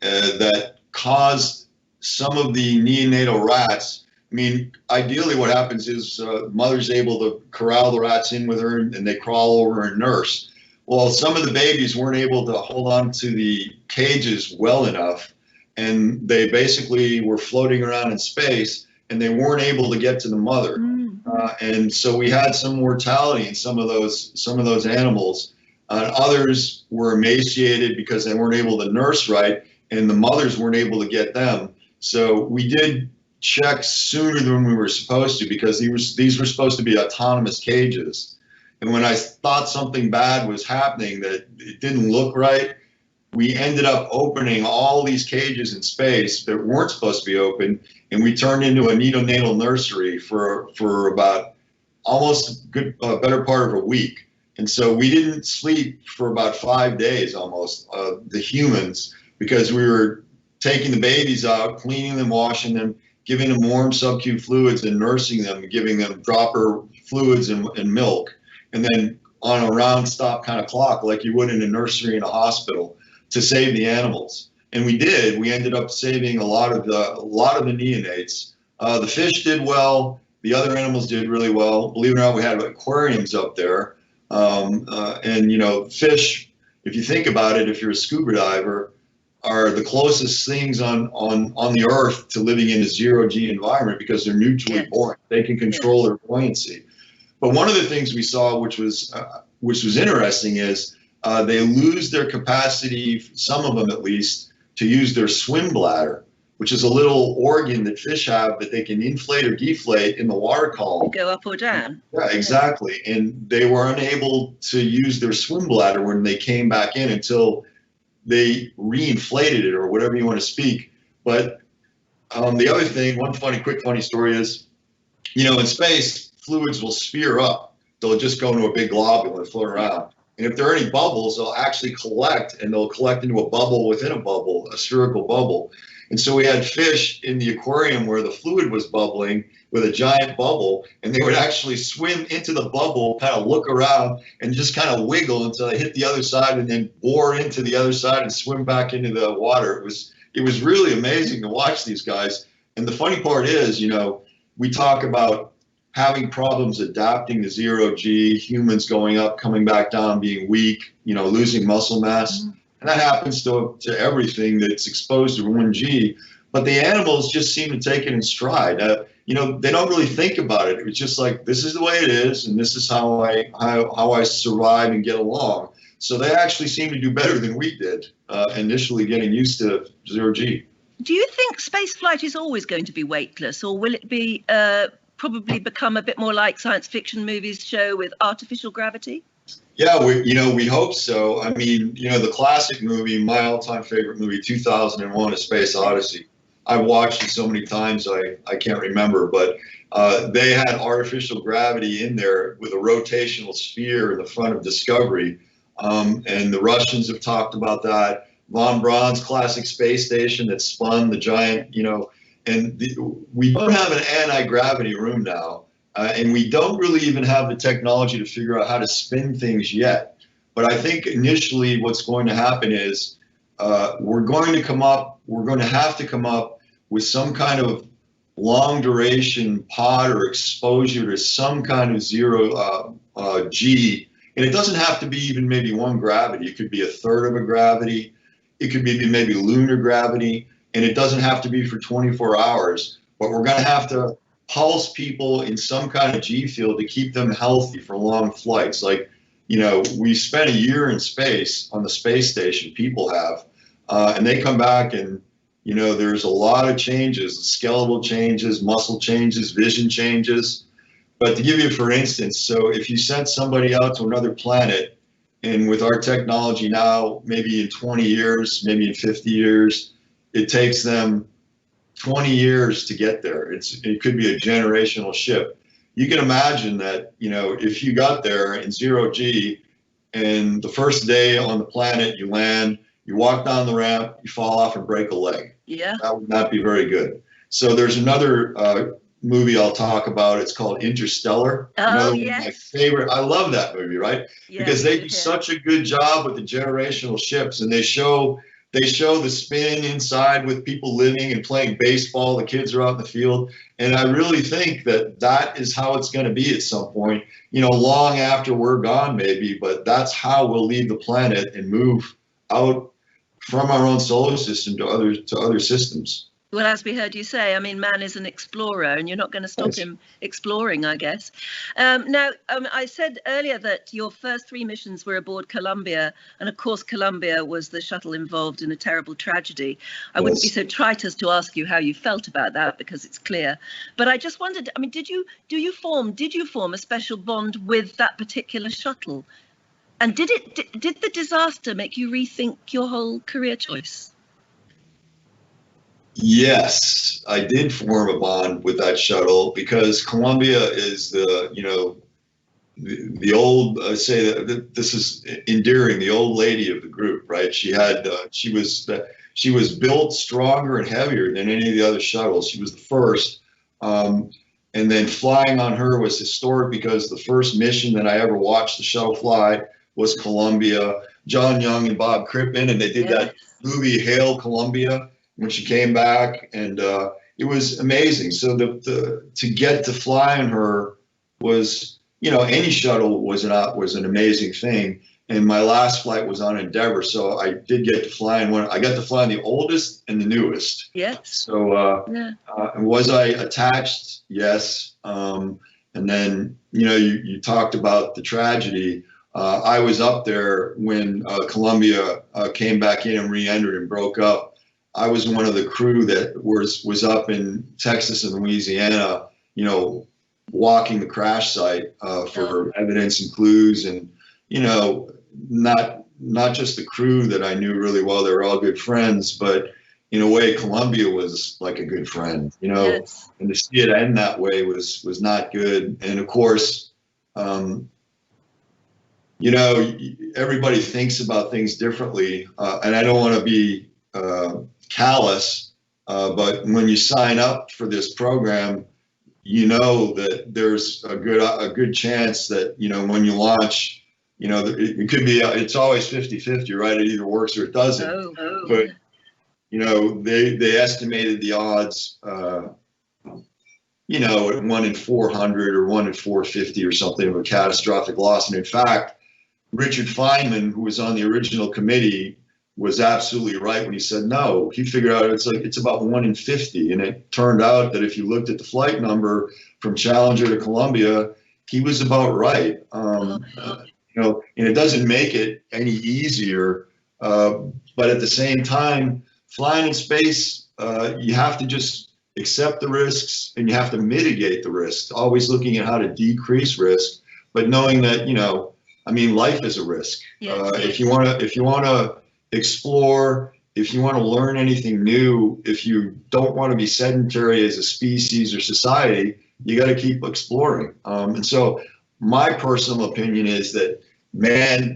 that caused some of the neonatal rats. I mean, ideally what happens is mother's able to corral the rats in with her and they crawl over and nurse. Well, some of the babies weren't able to hold on to the cages well enough, and they basically were floating around in space and they weren't able to get to the mother. And so we had some mortality in some of those animals. Others were emaciated because they weren't able to nurse right, and the mothers weren't able to get them. So we did check sooner than we were supposed to, because these were supposed to be autonomous cages. And when I thought something bad was happening, that it didn't look right, we ended up opening all these cages in space that weren't supposed to be open, and we turned into a neonatal nursery for about almost better part of a week. And so we didn't sleep for about 5 days almost, the humans, because we were taking the babies out, cleaning them, washing them, giving them warm sub-Q fluids and nursing them, giving them dropper fluids and milk, and then on a round stop kind of clock like you would in a nursery in a hospital, to save the animals. And we did. We ended up saving a lot of the neonates. The fish did well. The other animals did really well. Believe it or not, we had aquariums up there. And fish, if you think about it, if you're a scuba diver, are the closest things on the earth to living in a zero-G environment, because they're neutrally buoyant. They can control their buoyancy. But one of the things we saw, which was interesting, is they lose their capacity, some of them at least, to use their swim bladder, which is a little organ that fish have that they can inflate or deflate in the water column. Go up or down. Yeah, exactly. And they were unable to use their swim bladder when they came back in until they reinflated it, or whatever you want to speak. But the other thing, one quick funny story is, in space, fluids will spear up. They'll just go into a big globule and float around. And if there are any bubbles, they'll actually collect, and they'll collect into a bubble within a bubble, a spherical bubble. And so we had fish in the aquarium where the fluid was bubbling with a giant bubble, and they would actually swim into the bubble, kind of look around, and just kind of wiggle until they hit the other side, and then bore into the other side and swim back into the water. It was really amazing to watch these guys. And the funny part is, we talk about having problems adapting to 0G, humans going up, coming back down, being weak, losing muscle mass. Mm-hmm. And that happens to everything that's exposed to 1G. But the animals just seem to take it in stride. They don't really think about it. It's just like, this is the way it is, and this is how I survive and get along. So they actually seem to do better than we did initially getting used to 0G. Do you think spaceflight is always going to be weightless, or will it be probably become a bit more like science fiction movies show with artificial gravity? Yeah, we hope so. I mean, the classic movie, my all-time favorite movie, 2001: A Space Odyssey. I've watched it so many times I can't remember, but they had artificial gravity in there with a rotational sphere in the front of Discovery, and the Russians have talked about that. Von Braun's classic space station that spun the giant, we don't have an anti-gravity room now, and we don't really even have the technology to figure out how to spin things yet. But I think initially what's going to happen is we're going to have to come up with some kind of long duration pod or exposure to some kind of 0G. And it doesn't have to be even maybe one gravity. It could be a third of a gravity. It could be maybe lunar gravity. And it doesn't have to be for 24 hours. But we're going to have to pulse people in some kind of G field to keep them healthy for long flights. Like, we spent a year in space on the space station, people have, and they come back and, there's a lot of changes, skeletal changes, muscle changes, vision changes. But to give you, for instance, so if you sent somebody out to another planet, and with our technology now, maybe in 20 years, maybe in 50 years, it takes them 20 years to get there. It could be a generational ship. You can imagine that, if you got there in 0G and the first day on the planet, you land, you walk down the ramp, you fall off and break a leg. Yeah. That would not be very good. So there's another movie I'll talk about. It's called Interstellar. Oh, yes. My favorite. I love that movie, right? Yeah, because they do such a good job with the generational ships, and they show the spin inside with people living and playing baseball. The kids are out in the field. And I really think that is how it's going to be at some point, long after we're gone maybe, but that's how we'll leave the planet and move out from our own solar system to other systems. Well, as we heard you say, I mean, man is an explorer, and you're not going to stop him exploring, I guess. Now, I said earlier that your first 3 missions were aboard Columbia, and of course, Columbia was the shuttle involved in a terrible tragedy. I wouldn't be so trite as to ask you how you felt about that, because it's clear. But I just wondered, I mean, did you form a special bond with that particular shuttle? And did the disaster make you rethink your whole career choice? Yes, I did form a bond with that shuttle because Columbia is the old, say that this is endearing, the old lady of the group, right? She was built stronger and heavier than any of the other shuttles. She was the first. And then flying on her was historic because the first mission that I ever watched the shuttle fly was Columbia. John Young and Bob Crippen, and they did that movie Hail Columbia when she came back, and it was amazing. So to get to fly on her was, any shuttle was an amazing thing. And my last flight was on Endeavour, so I did get to fly in one. I got to fly in the oldest and the newest. Yes. So was I attached? Yes. And then you talked about the tragedy. I was up there when Columbia came back in and re-entered and broke up. I was one of the crew that was up in Texas and Louisiana, you know, walking the crash site for evidence and clues, and you know, not just the crew that I knew really well. They were all good friends, but in a way, Columbia was like a good friend, you know. Yes. And to see it end that way was not good. And of course, you know, everybody thinks about things differently, and I don't want to be callous, but when you sign up for this program, you know that there's a good chance that, you know, when you launch, you know, it could be, it's always 50-50, right? It either works or it doesn't. But you know, they estimated the odds, you know, at 1 in 400 or 1 in 450 or something of a catastrophic loss. And in fact, Richard Feynman, who was on the original committee, was absolutely right when he said no. He figured out it's about 1 in 50, and it turned out that if you looked at the flight number from Challenger to Columbia, he was about right. You know, and it doesn't make it any easier, but at the same time, flying in space, you have to just accept the risks and you have to mitigate the risks. Always looking at how to decrease risk, but knowing that, you know, I mean, life is a risk. Yes. If you want to explore, if you want to learn anything new, if you don't want to be sedentary as a species or society, you got to keep exploring. And so my personal opinion is that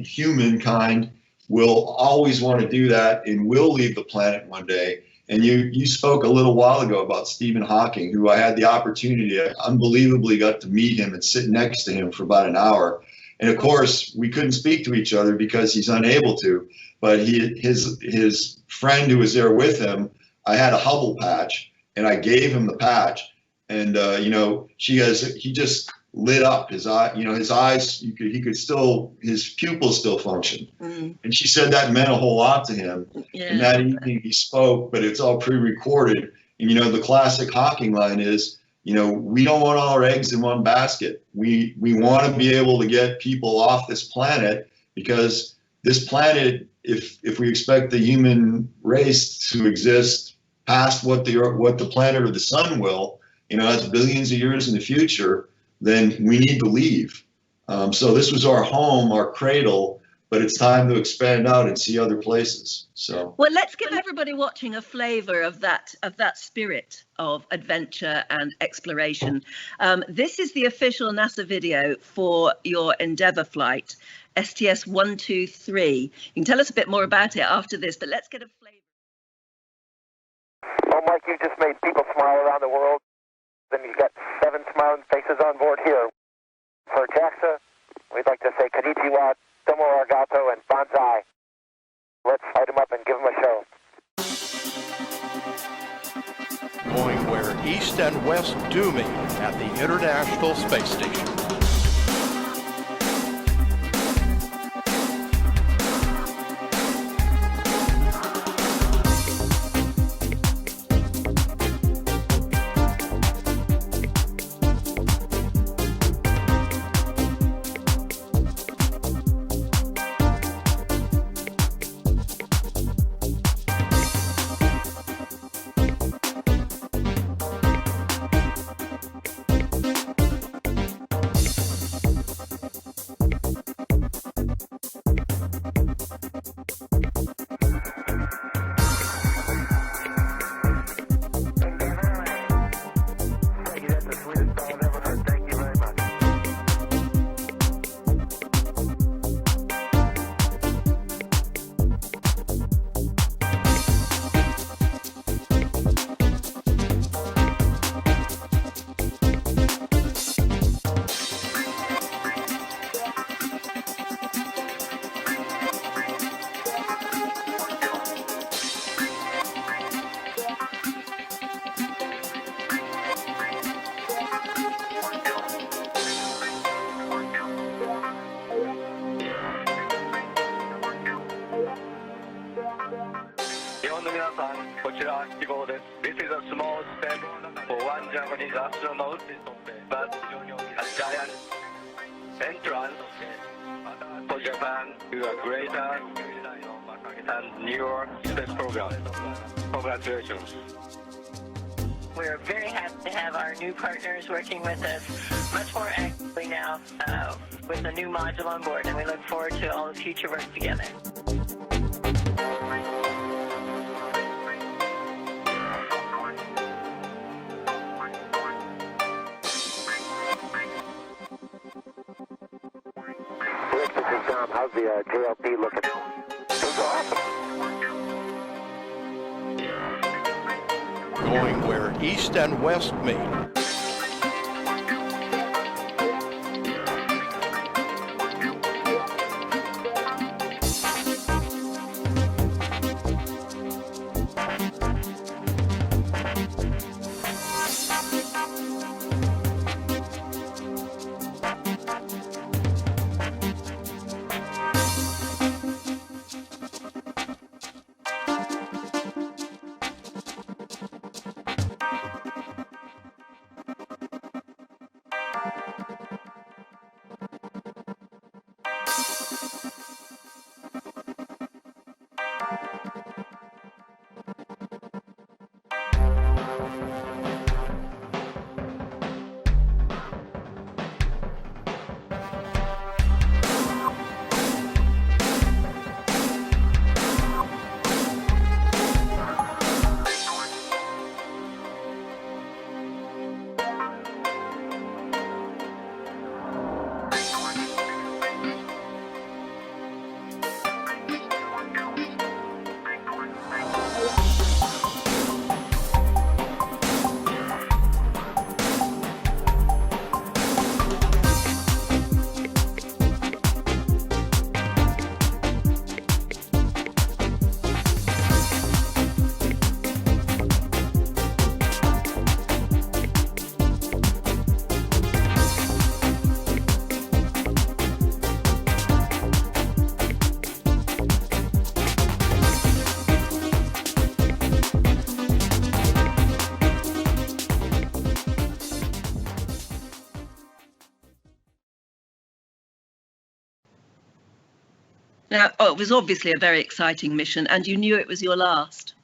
humankind will always want to do that and will leave the planet one day. And you spoke a little while ago about Stephen Hawking, who I had the opportunity, I unbelievably got to meet him and sit next to him for about an hour. And of course, we couldn't speak to each other because he's unable to. But his friend who was there with him, I had a Hubble patch, and I gave him the patch. And you know, he just lit up. His eyes, he could still, his pupils still function. And she said that meant a whole lot to him. And that evening he spoke, but it's all pre-recorded. And you know, the classic Hawking line is, you know, we don't want all our eggs in one basket. We want to be able to get people off this planet, because this planet, if we expect the human race to exist past what the planet or the sun will, you know, that's billions of years in the future, then we need to leave. So this was our home, our cradle, but it's time to expand out and see other places. So well, let's give everybody watching a flavor of that spirit of adventure and exploration. This is the official NASA video for your Endeavour flight, STS-123. You can tell us a bit more about it after this, but let's get a flavor. Well, Mike, you just made people smile around the world. Then you've got 7 smiling faces on board here. For JAXA, we'd like to say konnichiwa, domo arigato, and banzai. Let's light them up and give them a show. Going where east and west do meet at the International Space Station. This is a small step for one Japanese astronaut, but a giant entrance for Japan to a greater and New York space program. Congratulations. We're very happy to have our new partners working with us much more actively now with the new module on board, and we look forward to all the future work together. Rick, this is Dom. How's the JLP looking? It's awesome. Going where east and west meet. Now, it was obviously a very exciting mission, and you knew it was your last.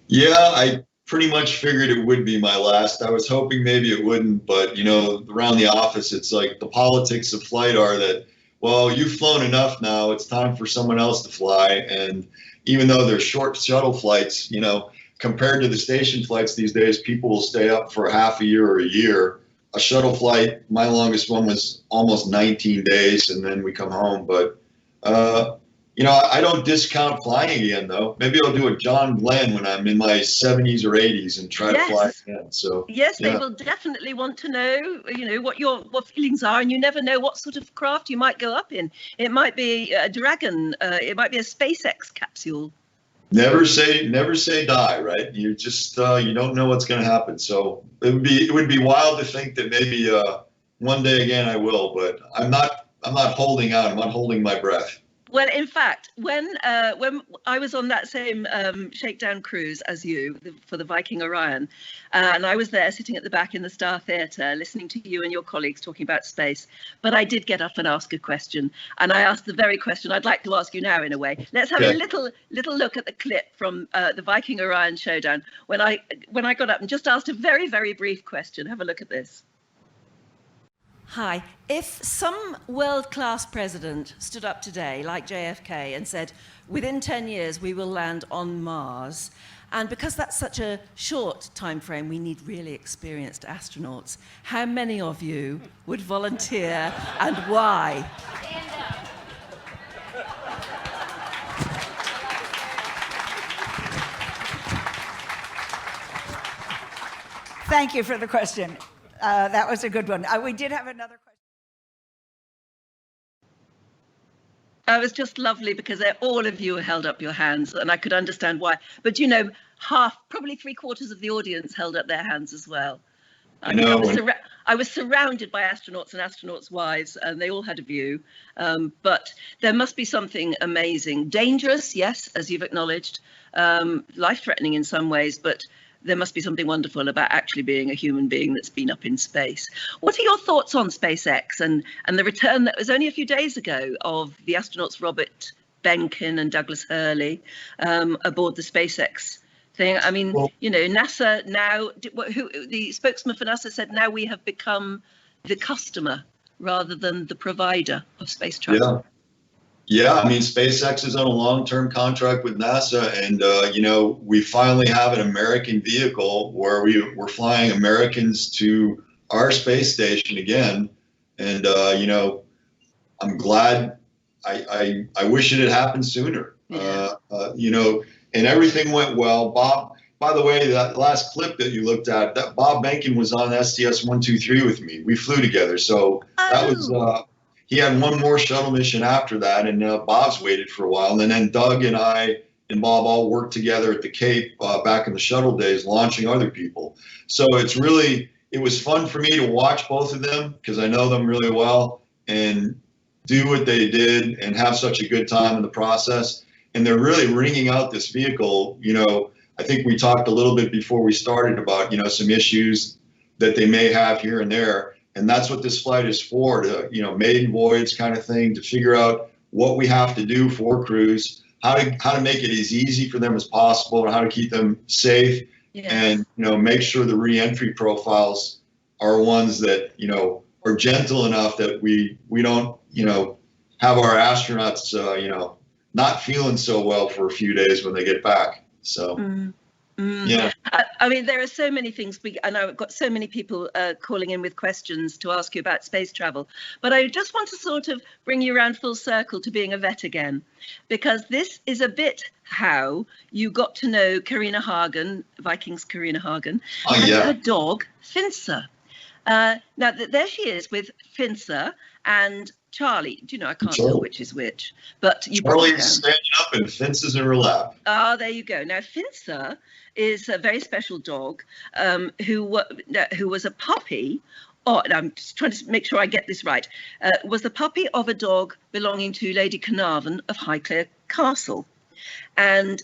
Yeah, I pretty much figured it would be my last. I was hoping maybe it wouldn't, but you know, around the office, it's like the politics of flight are that, well, you've flown enough now, it's time for someone else to fly. And even though they're short shuttle flights, you know, compared to the station flights these days, people will stay up for half a year or a year. A shuttle flight, my longest one was almost 19 days, and then we come home. But you know, I don't discount flying again, though. Maybe I'll do a John Glenn when I'm in my 70s or 80s and try to fly again. So yes, they will definitely want to know, you know, what feelings are, and you never know what sort of craft you might go up in. It might be a Dragon, it might be a SpaceX capsule. Never say die, right? You just you don't know what's going to happen. So it would be wild to think that maybe one day again I will, but I'm not holding out. I'm not holding my breath. Well, in fact, when I was on that same shakedown cruise as you for the Viking Orion, and I was there sitting at the back in the Star Theatre listening to you and your colleagues talking about space, but I did get up and ask a question, and I asked the very question I'd like to ask you now in a way. Let's have a little look at the clip from the Viking Orion showdown when I got up and just asked a very, very brief question. Have a look at this. Hi. If some world-class president stood up today, like JFK, and said, within 10 years we will land on Mars, and because that's such a short time frame, we need really experienced astronauts, how many of you would volunteer and why? Stand up. Thank you for the question. That was a good one. We did have another question. It was just lovely because all of you held up your hands, and I could understand why. But you know, probably 3/4 of the audience held up their hands as well. I was surrounded by astronauts and astronauts' wives, and they all had a view. But there must be something amazing, dangerous, yes, as you've acknowledged, life-threatening in some ways, but there must be something wonderful about actually being a human being that's been up in space. What are your thoughts on SpaceX and the return that was only a few days ago of the astronauts Robert Benkin and Douglas Hurley aboard the SpaceX thing. I mean, Well, you know, NASA now, the spokesman for NASA said now we have become the customer rather than the provider of space travel. Yeah, I mean, SpaceX is on a long-term contract with NASA, and you know, we finally have an American vehicle where we're flying Americans to our space station again, and you know, I'm glad. I wish it had happened sooner. Yeah. You know, and everything went well. Bob, by the way, that last clip that you looked at, that Bob Benkin was on STS-123 with me. We flew together, so that was. He had one more shuttle mission after that, and Bob's waited for a while. And then Doug and I and Bob all worked together at the Cape back in the shuttle days, launching other people. So it was fun for me to watch both of them because I know them really well and do what they did and have such a good time in the process. And they're really wringing out this vehicle. You know, I think we talked a little bit before we started about, you know, some issues that they may have here and there. And that's what this flight is for, to, you know, maiden voyage kind of thing, to figure out what we have to do for crews, how to make it as easy for them as possible, and how to keep them safe, and, you know, make sure the re-entry profiles are ones that, you know, are gentle enough that we don't, you know, have our astronauts, you know, not feeling so well for a few days when they get back. So. Yeah. I mean, there are so many things, and I've got so many people calling in with questions to ask you about space travel. But I just want to sort of bring you around full circle to being a vet again, because this is a bit how you got to know Karina Hagen, Viking's Karina Hagen, and her dog, Finsa. Now, there she is with Finsa and Charlie. Do you know, I can't tell which is which, but you probably can. Charlie's standing up and Finsa's in her lap. Ah, there you go. Now, Finsa is a very special dog who was a puppy. Oh, and I'm just trying to make sure I get this right. Was the puppy of a dog belonging to Lady Carnarvon of Highclere Castle. And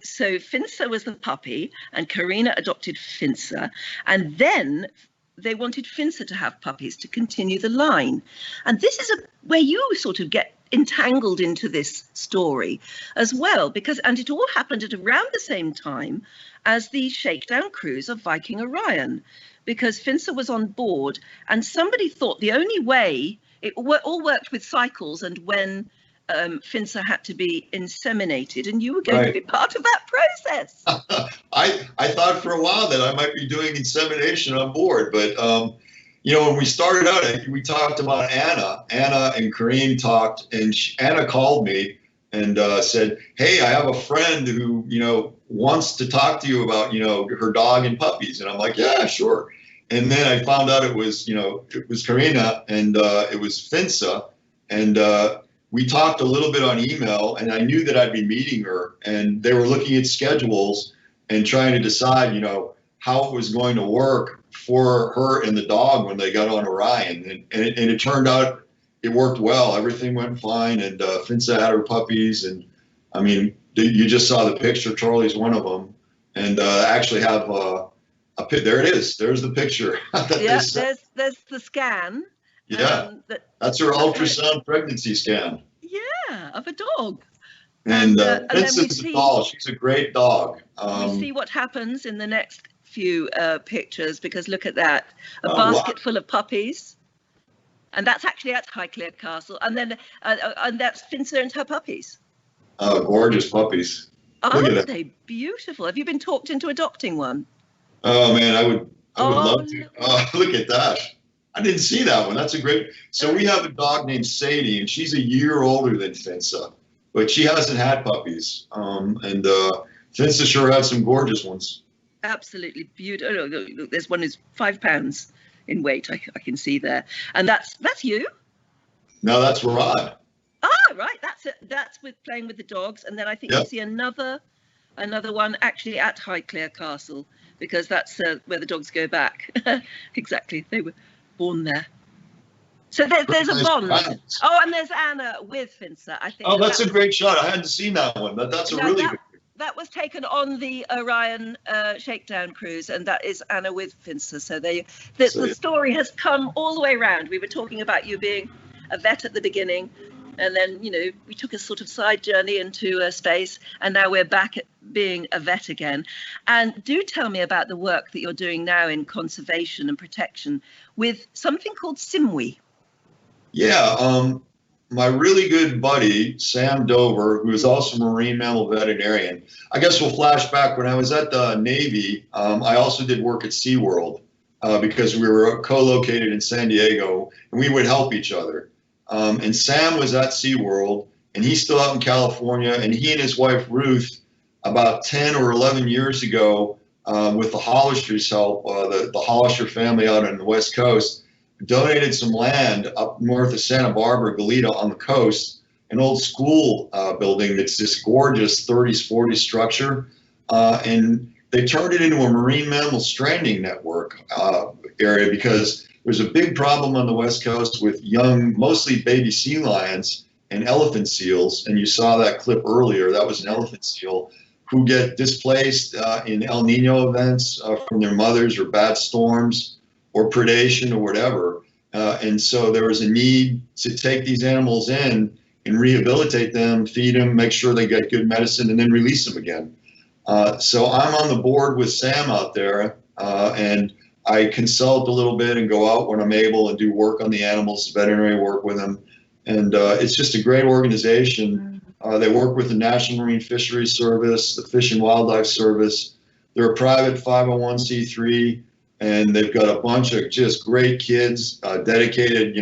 so Finsa was the puppy, and Karina adopted Finsa. And then they wanted Finsa to have puppies to continue the line. And this is where you sort of get entangled into this story as well, and it all happened at around the same time as the shakedown cruise of Viking Orion, because Finsa was on board, and somebody thought the only way it all worked with cycles, and when Finsa had to be inseminated, and you were going to be part of that process. I thought for a while that I might be doing insemination on board, but you know, when we started out, we talked about Anna and Corinne talked, and Anna called me and said, "Hey, I have a friend who, you know, wants to talk to you about, you know, her dog and puppies." And I'm like, "Yeah, sure." And then I found out it was Karina, and it was Finsa, and we talked a little bit on email, and I knew that I'd be meeting her, and they were looking at schedules and trying to decide, you know, how it was going to work for her and the dog when they got on Orion. And it turned out it worked well. Everything went fine, and Finsa had her puppies, and I mean, you just saw the picture. Charlie's one of them, and I actually have there it is. There's the picture. Yeah, there's the scan. Yeah, that's her ultrasound pregnancy scan. Yeah, of a dog. And Finsa's a doll. She's a great dog. We see what happens in the next few pictures, because look at that, a basket full of puppies, and that's actually at Highclere Castle, and then and that's Finsa and her puppies. Oh, gorgeous puppies. Aren't they beautiful? Have you been talked into adopting one? Oh man, I would love to. Oh, look at that. I didn't see that one. That's a great. So we have a dog named Sadie, and she's a year older than Finsa, but she hasn't had puppies. And Finsa sure had some gorgeous ones. Absolutely beautiful. Oh, look, there's one who's 5 pounds in weight. I can see there, and that's you. No, that's Rod. Ah, right. That's it. That's with playing with the dogs, and then I think you see another one actually at Highclere Castle, because that's where the dogs go back. Exactly, they were born there. So there's a bond. Oh, and there's Anna with Finsa, I think. Oh, that's a great shot. I hadn't seen that one, but that's a really good. That was taken on the Orion shakedown cruise, and that is Anna with Finsa. So the story has come all the way around. We were talking about you being a vet at the beginning, And then, we took a sort of side journey into space, and now we're back at being a vet again. And do tell me about the work that you're doing now in conservation and protection with something called SIMWI. Yeah, my really good buddy, Sam Dover, who is also a marine mammal veterinarian. I guess we'll flash back. When I was at the Navy, I also did work at SeaWorld because we were co-located in San Diego, and we would help each other. And Sam was at SeaWorld, and he's still out in California, and he and his wife, Ruth, about 10 or 11 years ago, with the Hollister's help, the Hollister family out on the West Coast, donated some land up north of Santa Barbara, Goleta on the coast, an old school building that's this gorgeous 30s, 40s structure. And they turned it into a marine mammal stranding network area because there's a big problem on the West Coast with young, mostly baby sea lions and elephant seals. And you saw that clip earlier. That was an elephant seal who get displaced in El Nino events from their mothers or bad storms or predation or whatever. And so there was a need to take these animals in and rehabilitate them, feed them, make sure they get good medicine, and then release them again. So I'm on the board with Sam out there, and I consult a little bit and go out when I'm able and do work on the animals, veterinary work with them. And it's just a great organization. They work with the National Marine Fisheries Service, the Fish and Wildlife Service. They're a private 501c3. And they've got a bunch of just great kids dedicated,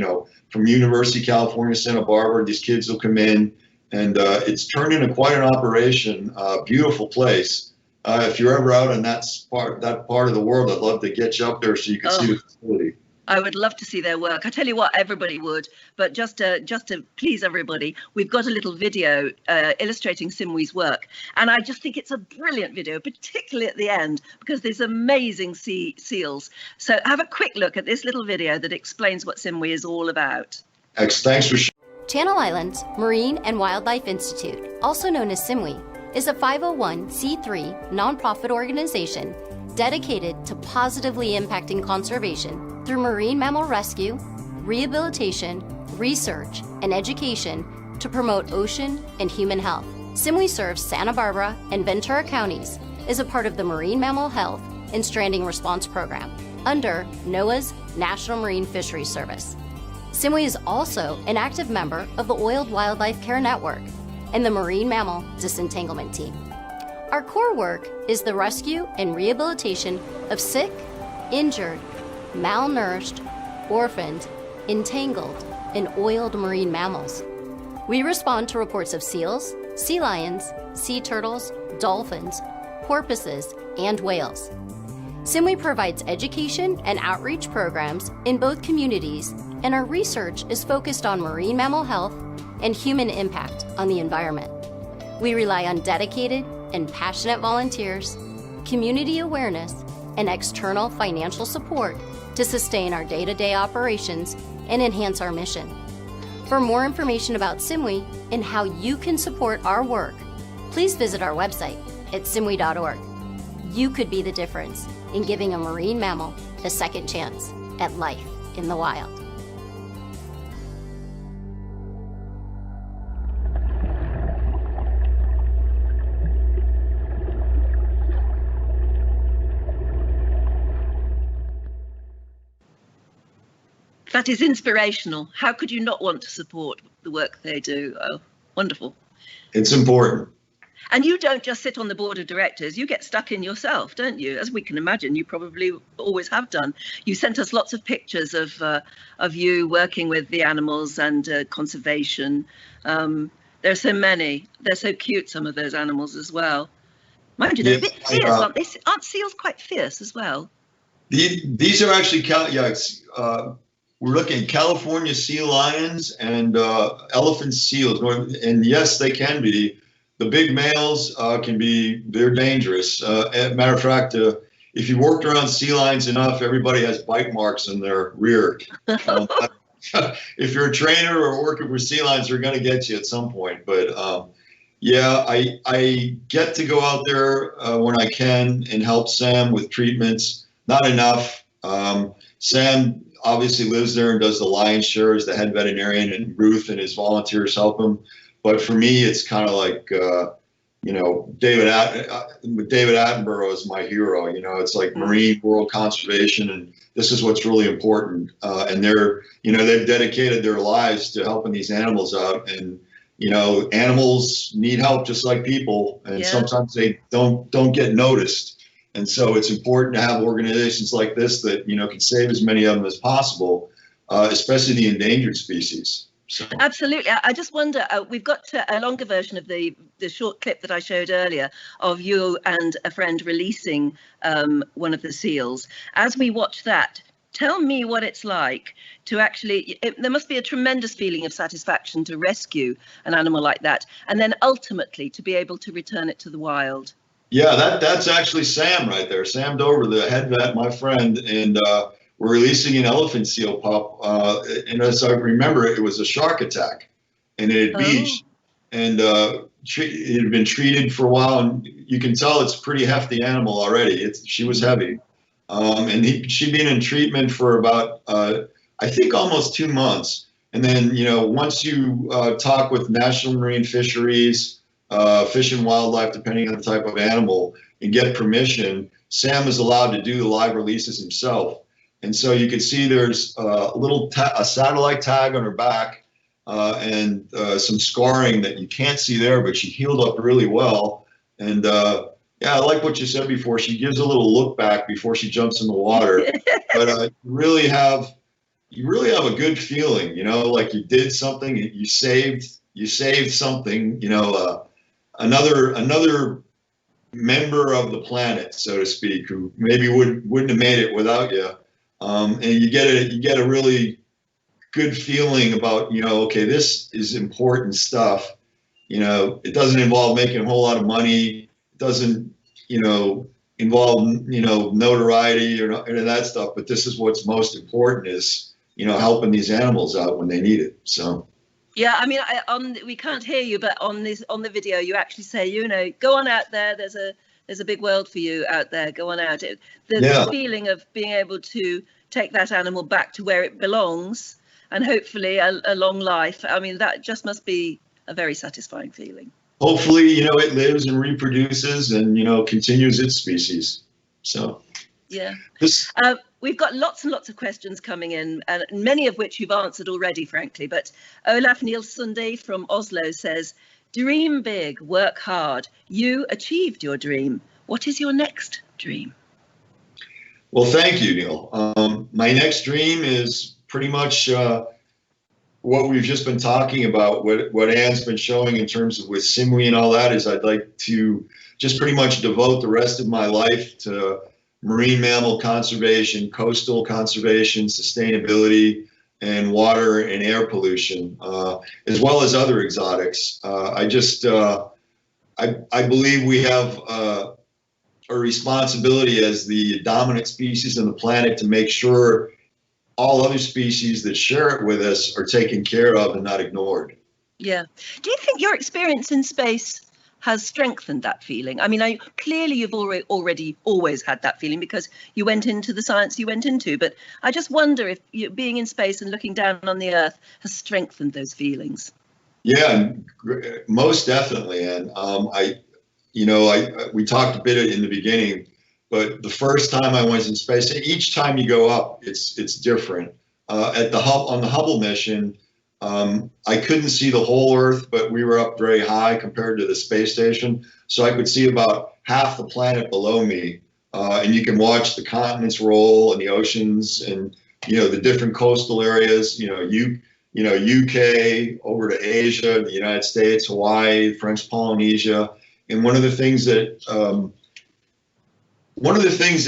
from University of California, Santa Barbara. These kids will come in, and it's turned into quite an operation. Beautiful place. If you're ever out in that part of the world, I'd love to get you up there so you can see the facility. I would love to see their work. I tell you what, everybody would, but just to please everybody, we've got a little video illustrating SIMWI's work, and I just think it's a brilliant video, particularly at the end, because there's amazing seals. So have a quick look at this little video that explains what SIMWI is all about. Thanks for Channel Islands Marine and Wildlife Institute, also known as SIMWI, is a 501c3 nonprofit organization dedicated to positively impacting conservation through marine mammal rescue, rehabilitation, research, and education to promote ocean and human health. SIMWI serves Santa Barbara and Ventura counties as a part of the Marine Mammal Health and Stranding Response Program under NOAA's National Marine Fisheries Service. SIMWI is also an active member of the Oiled Wildlife Care Network and the Marine Mammal Disentanglement Team. Our core work is the rescue and rehabilitation of sick, injured, malnourished, orphaned, entangled, and oiled marine mammals. We respond to reports of seals, sea lions, sea turtles, dolphins, porpoises, and whales. SIMWI provides education and outreach programs in both communities, and our research is focused on marine mammal health and human impact on the environment. We rely on dedicated and passionate volunteers, community awareness, and external financial support to sustain our day-to-day operations and enhance our mission. For more information about SIMWI and how you can support our work, please visit our website at simwi.org. You could be the difference in giving a marine mammal a second chance at life in the wild. That is inspirational. How could you not want to support the work they do? Oh, wonderful. It's important. And you don't just sit on the board of directors, you get stuck in yourself, don't you? As we can imagine, you probably always have done. You sent us lots of pictures of you working with the animals and conservation. There are so many. They're so cute, some of those animals as well. Mind you, they're a bit fierce, aren't they? Aren't seals quite fierce as well? These are actually, we're looking at California sea lions and elephant seals. And yes, they can be. The big males they're dangerous. Matter of fact, if you worked around sea lions enough, everybody has bite marks in their rear. If you're a trainer or working with sea lions, they're going to get you at some point. But yeah, I get to go out there when I can and help Sam with treatments. Not enough. Sam obviously lives there and does the lion's share as the head veterinarian, and Ruth and his volunteers help him. But for me, it's kind of like, you know, David Attenborough is my hero. You know, it's like marine world conservation, and this is what's really important. And they're, you know, they've dedicated their lives to helping these animals out. And, you know, animals need help just like people, and sometimes they don't get noticed. And so it's important to have organizations like this that, you know, can save as many of them as possible, especially the endangered species. So. Absolutely. I just wonder, we've got a longer version of the short clip that I showed earlier of you and a friend releasing one of the seals. As we watch that, tell me what it's like to actually, there must be a tremendous feeling of satisfaction to rescue an animal like that, and then ultimately to be able to return it to the wild. Yeah, that's actually Sam right there. Sam Dover, the head vet, my friend, and we're releasing an elephant seal pup. And as I remember, it was a shark attack, and it had beached, and it had been treated for a while, and you can tell it's a pretty hefty animal already. She was heavy, and she'd been in treatment for about, I think, almost 2 months. And then, you know, once you talk with National Marine Fisheries, Fish and Wildlife, depending on the type of animal, and get permission, Sam is allowed to do the live releases himself. And so you can see there's a satellite tag on her back and some scarring that you can't see there, but she healed up really well. And yeah, I like what you said before. She gives a little look back before she jumps in the water. But you really have a good feeling, you know, like you did something, you saved something, you know, another member of the planet, so to speak, who maybe wouldn't have made it without you. And you get a really good feeling about, you know, okay, this is important stuff. You know, it doesn't involve making a whole lot of money. It doesn't, you know, involve, you know, notoriety or any of that stuff. But this is what's most important, is, you know, helping these animals out when they need it. So. Yeah, I mean, we can't hear you, but on the video, you actually say, you know, go on out there. There's a big world for you out there. Go on out. The feeling of being able to take that animal back to where it belongs, and hopefully a long life. I mean, that just must be a very satisfying feeling. Hopefully, you know, it lives and reproduces and, you know, continues its species. So. Yeah. We've got lots and lots of questions coming in, and many of which you've answered already, frankly. But Olaf Nielsunde from Oslo says, dream big, work hard. You achieved your dream. What is your next dream? Well, thank you, Neil. My next dream is pretty much what we've just been talking about, what Anne's been showing in terms of with Simwe and all that, is I'd like to just pretty much devote the rest of my life to marine mammal conservation, coastal conservation, sustainability, and water and air pollution, as well as other exotics. I believe we have a responsibility as the dominant species on the planet to make sure all other species that share it with us are taken care of and not ignored. Yeah. Do you think your experience in space has strengthened that feeling? I mean, clearly you've already always had that feeling because you went into the science you went into, but I just wonder if being in space and looking down on the Earth has strengthened those feelings. Yeah, most definitely. And we talked a bit in the beginning, but the first time I went in space, each time you go up, it's different. On the Hubble mission, I couldn't see the whole Earth, but we were up very high compared to the space station. So I could see about half the planet below me. And you can watch the continents roll and the oceans and, you know, the different coastal areas, UK over to Asia, the United States, Hawaii, French Polynesia. And one of the things that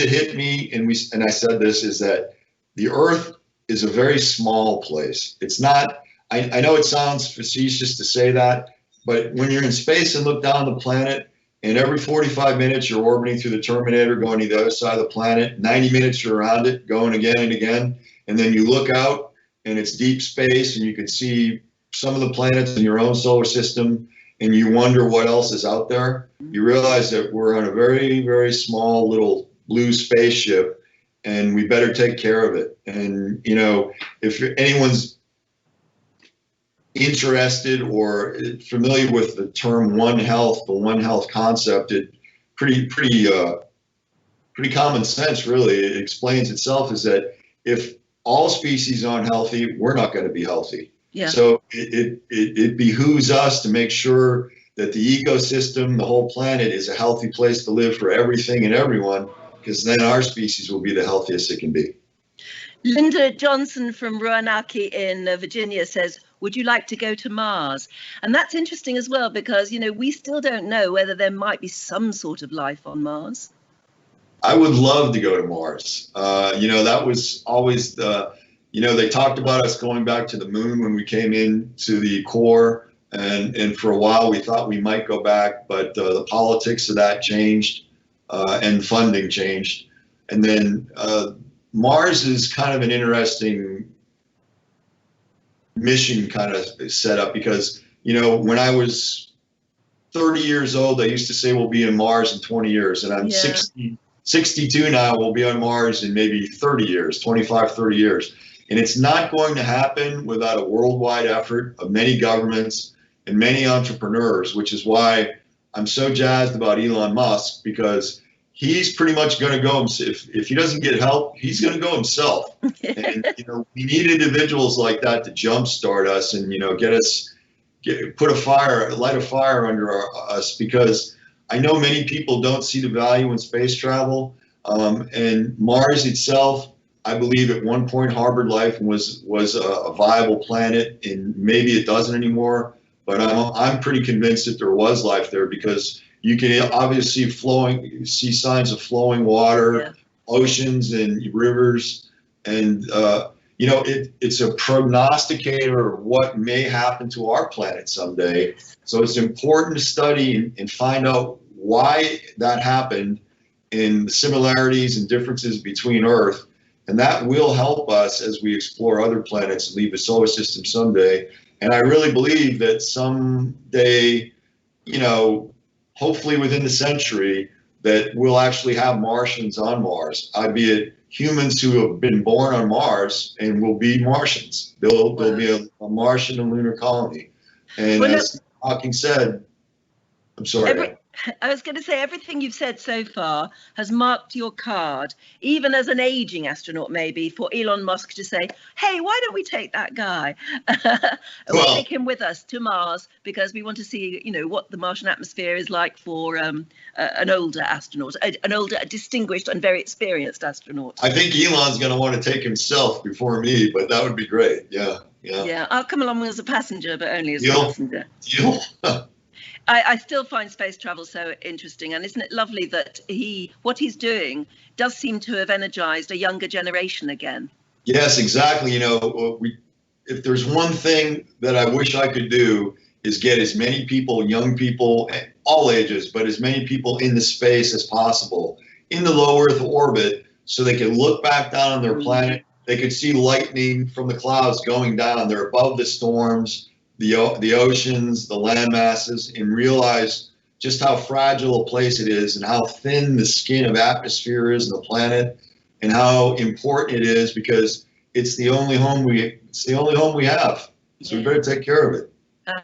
hit me, and I said this, is that the Earth is a very small place. It's not, I know it sounds facetious to say that, but when you're in space and look down the planet, and every 45 minutes you're orbiting through the Terminator going to the other side of the planet, 90 minutes you're around it, going again and again, and then you look out and it's deep space and you can see some of the planets in your own solar system and you wonder what else is out there. You realize that we're on a very, very small little blue spaceship, and we better take care of it. And, you know, if anyone's interested or familiar with the term One Health, the One Health concept, it pretty common sense, really. It explains itself, is that if all species aren't healthy, we're not going to be healthy. Yeah. So it behooves us to make sure that the ecosystem, the whole planet, is a healthy place to live for everything and everyone, because then our species will be the healthiest it can be. Linda Johnson from Roanoke in Virginia says, would you like to go to Mars? And that's interesting as well, because, you know, we still don't know whether there might be some sort of life on Mars. I would love to go to Mars. You know, that was always the, you know, they talked about us going back to the moon when we came into the core. And for a while we thought we might go back, but the politics of that changed and funding changed. And then Mars is kind of an interesting mission kind of set up, because, you know, when I was 30 years old, I used to say we'll be in Mars in 20 years. And I'm 62 now, we'll be on Mars in maybe 30 years, 25, 30 years. And it's not going to happen without a worldwide effort of many governments and many entrepreneurs, which is why I'm so jazzed about Elon Musk, because he's pretty much going to go, if he doesn't get help, he's going to go himself. And, you know, we need individuals like that to jumpstart us and, you know, light a fire under us, because I know many people don't see the value in space travel. And Mars itself, I believe at one point harbored life and was a viable planet, and maybe it doesn't anymore. But I'm pretty convinced that there was life there, because you can obviously see signs of flowing water, oceans and rivers, and you know, it's a prognosticator of what may happen to our planet someday. So it's important to study and find out why that happened, and the similarities and differences between Earth, and that will help us as we explore other planets and leave the solar system someday. And I really believe that someday, you know, hopefully within the century, that we'll actually have Martians on Mars, albeit humans who have been born on Mars and will be Martians. There'll be a Martian and lunar colony. And as Hawking said, I'm sorry. I was going to say, everything you've said so far has marked your card, even as an aging astronaut, maybe, for Elon Musk to say, hey, why don't we take that guy? We'll take him with us to Mars, because we want to see, you know, what the Martian atmosphere is like for an older astronaut, an older, distinguished and very experienced astronaut. I think Elon's going to want to take himself before me, but that would be great. Yeah, I'll come along as a passenger, but only as a passenger. Deal. I still find space travel so interesting, and isn't it lovely that what he's doing does seem to have energized a younger generation again? Yes, exactly. You know, if there's one thing that I wish I could do, is get as many people, young people, all ages, but as many people in the space as possible, in the low Earth orbit, so they can look back down on their planet. They could see lightning from the clouds going down. They're above the storms, the oceans, the land masses, and realize just how fragile a place it is, and how thin the skin of atmosphere is on the planet, and how important it is, because it's the only home we have. So we better take care of it.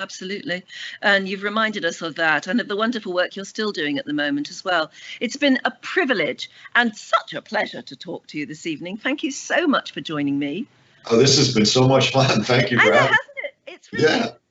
Absolutely. And you've reminded us of that, and of the wonderful work you're still doing at the moment as well. It's been a privilege and such a pleasure to talk to you this evening. Thank you so much for joining me. Oh, this has been so much fun. Thank you for having me. It's really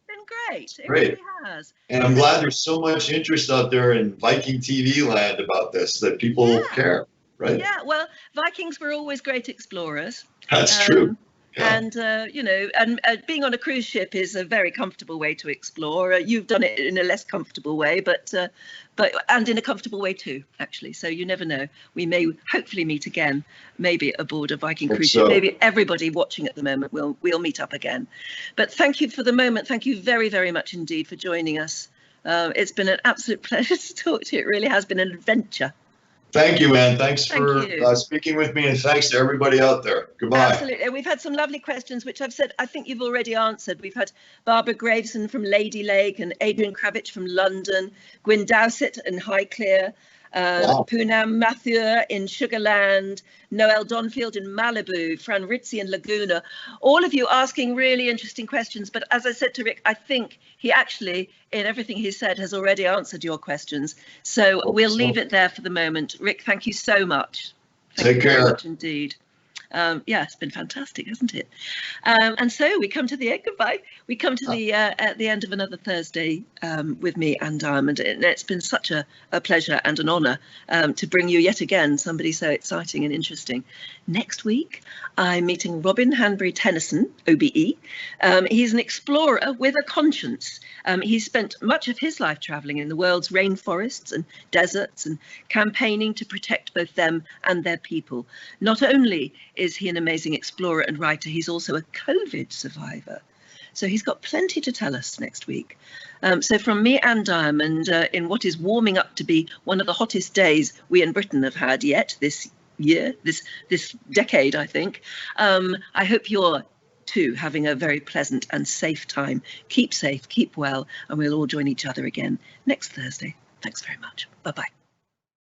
been great. It really has. And I'm glad there's so much interest out there in Viking.TV land about this, that people care, right? Yeah, well, Vikings were always great explorers. That's true. Yeah. And, you know, and being on a cruise ship is a very comfortable way to explore. You've done it in a less comfortable way, but and in a comfortable way too, actually. So you never know. We may hopefully meet again, maybe aboard a Viking cruise ship. Maybe everybody watching at the moment we'll meet up again. But thank you for the moment. Thank you very, very much indeed for joining us. It's been an absolute pleasure to talk to you. It really has been an adventure. Thank you, Anne. Thanks for speaking with me, and thanks to everybody out there. Goodbye. Absolutely. We've had some lovely questions, which I've said I think you've already answered. We've had Barbara Graveson from Lady Lake, and Adrian Kravitz from London, Gwyn Dowsett and Highclere, Wow. Poonam Mathur in Sugarland, Noel Donfield in Malibu, Fran Ritzi in Laguna, all of you asking really interesting questions. But as I said to Rick, I think he actually, in everything he said, has already answered your questions. So we'll leave it there for the moment. Rick, thank you so much. Take care. Very much indeed. Yeah, it's been fantastic, hasn't it? And so we come to the end. Goodbye. We come to the at the end of another Thursday with me, Anne Diamond. And it's been such a pleasure and an honour to bring you yet again somebody so exciting and interesting. Next week, I'm meeting Robin Hanbury Tennyson, OBE. He's an explorer with a conscience. He's spent much of his life travelling in the world's rainforests and deserts and campaigning to protect both them and their people. Not only is he an amazing explorer and writer, he's also a COVID survivor. So he's got plenty to tell us next week. So from me, Anne Diamond, in what is warming up to be one of the hottest days we in Britain have had yet this year, this decade, I think. I hope you're too having a very pleasant and safe time. Keep safe, keep well, and we'll all join each other again next Thursday. Thanks very much. Bye-bye.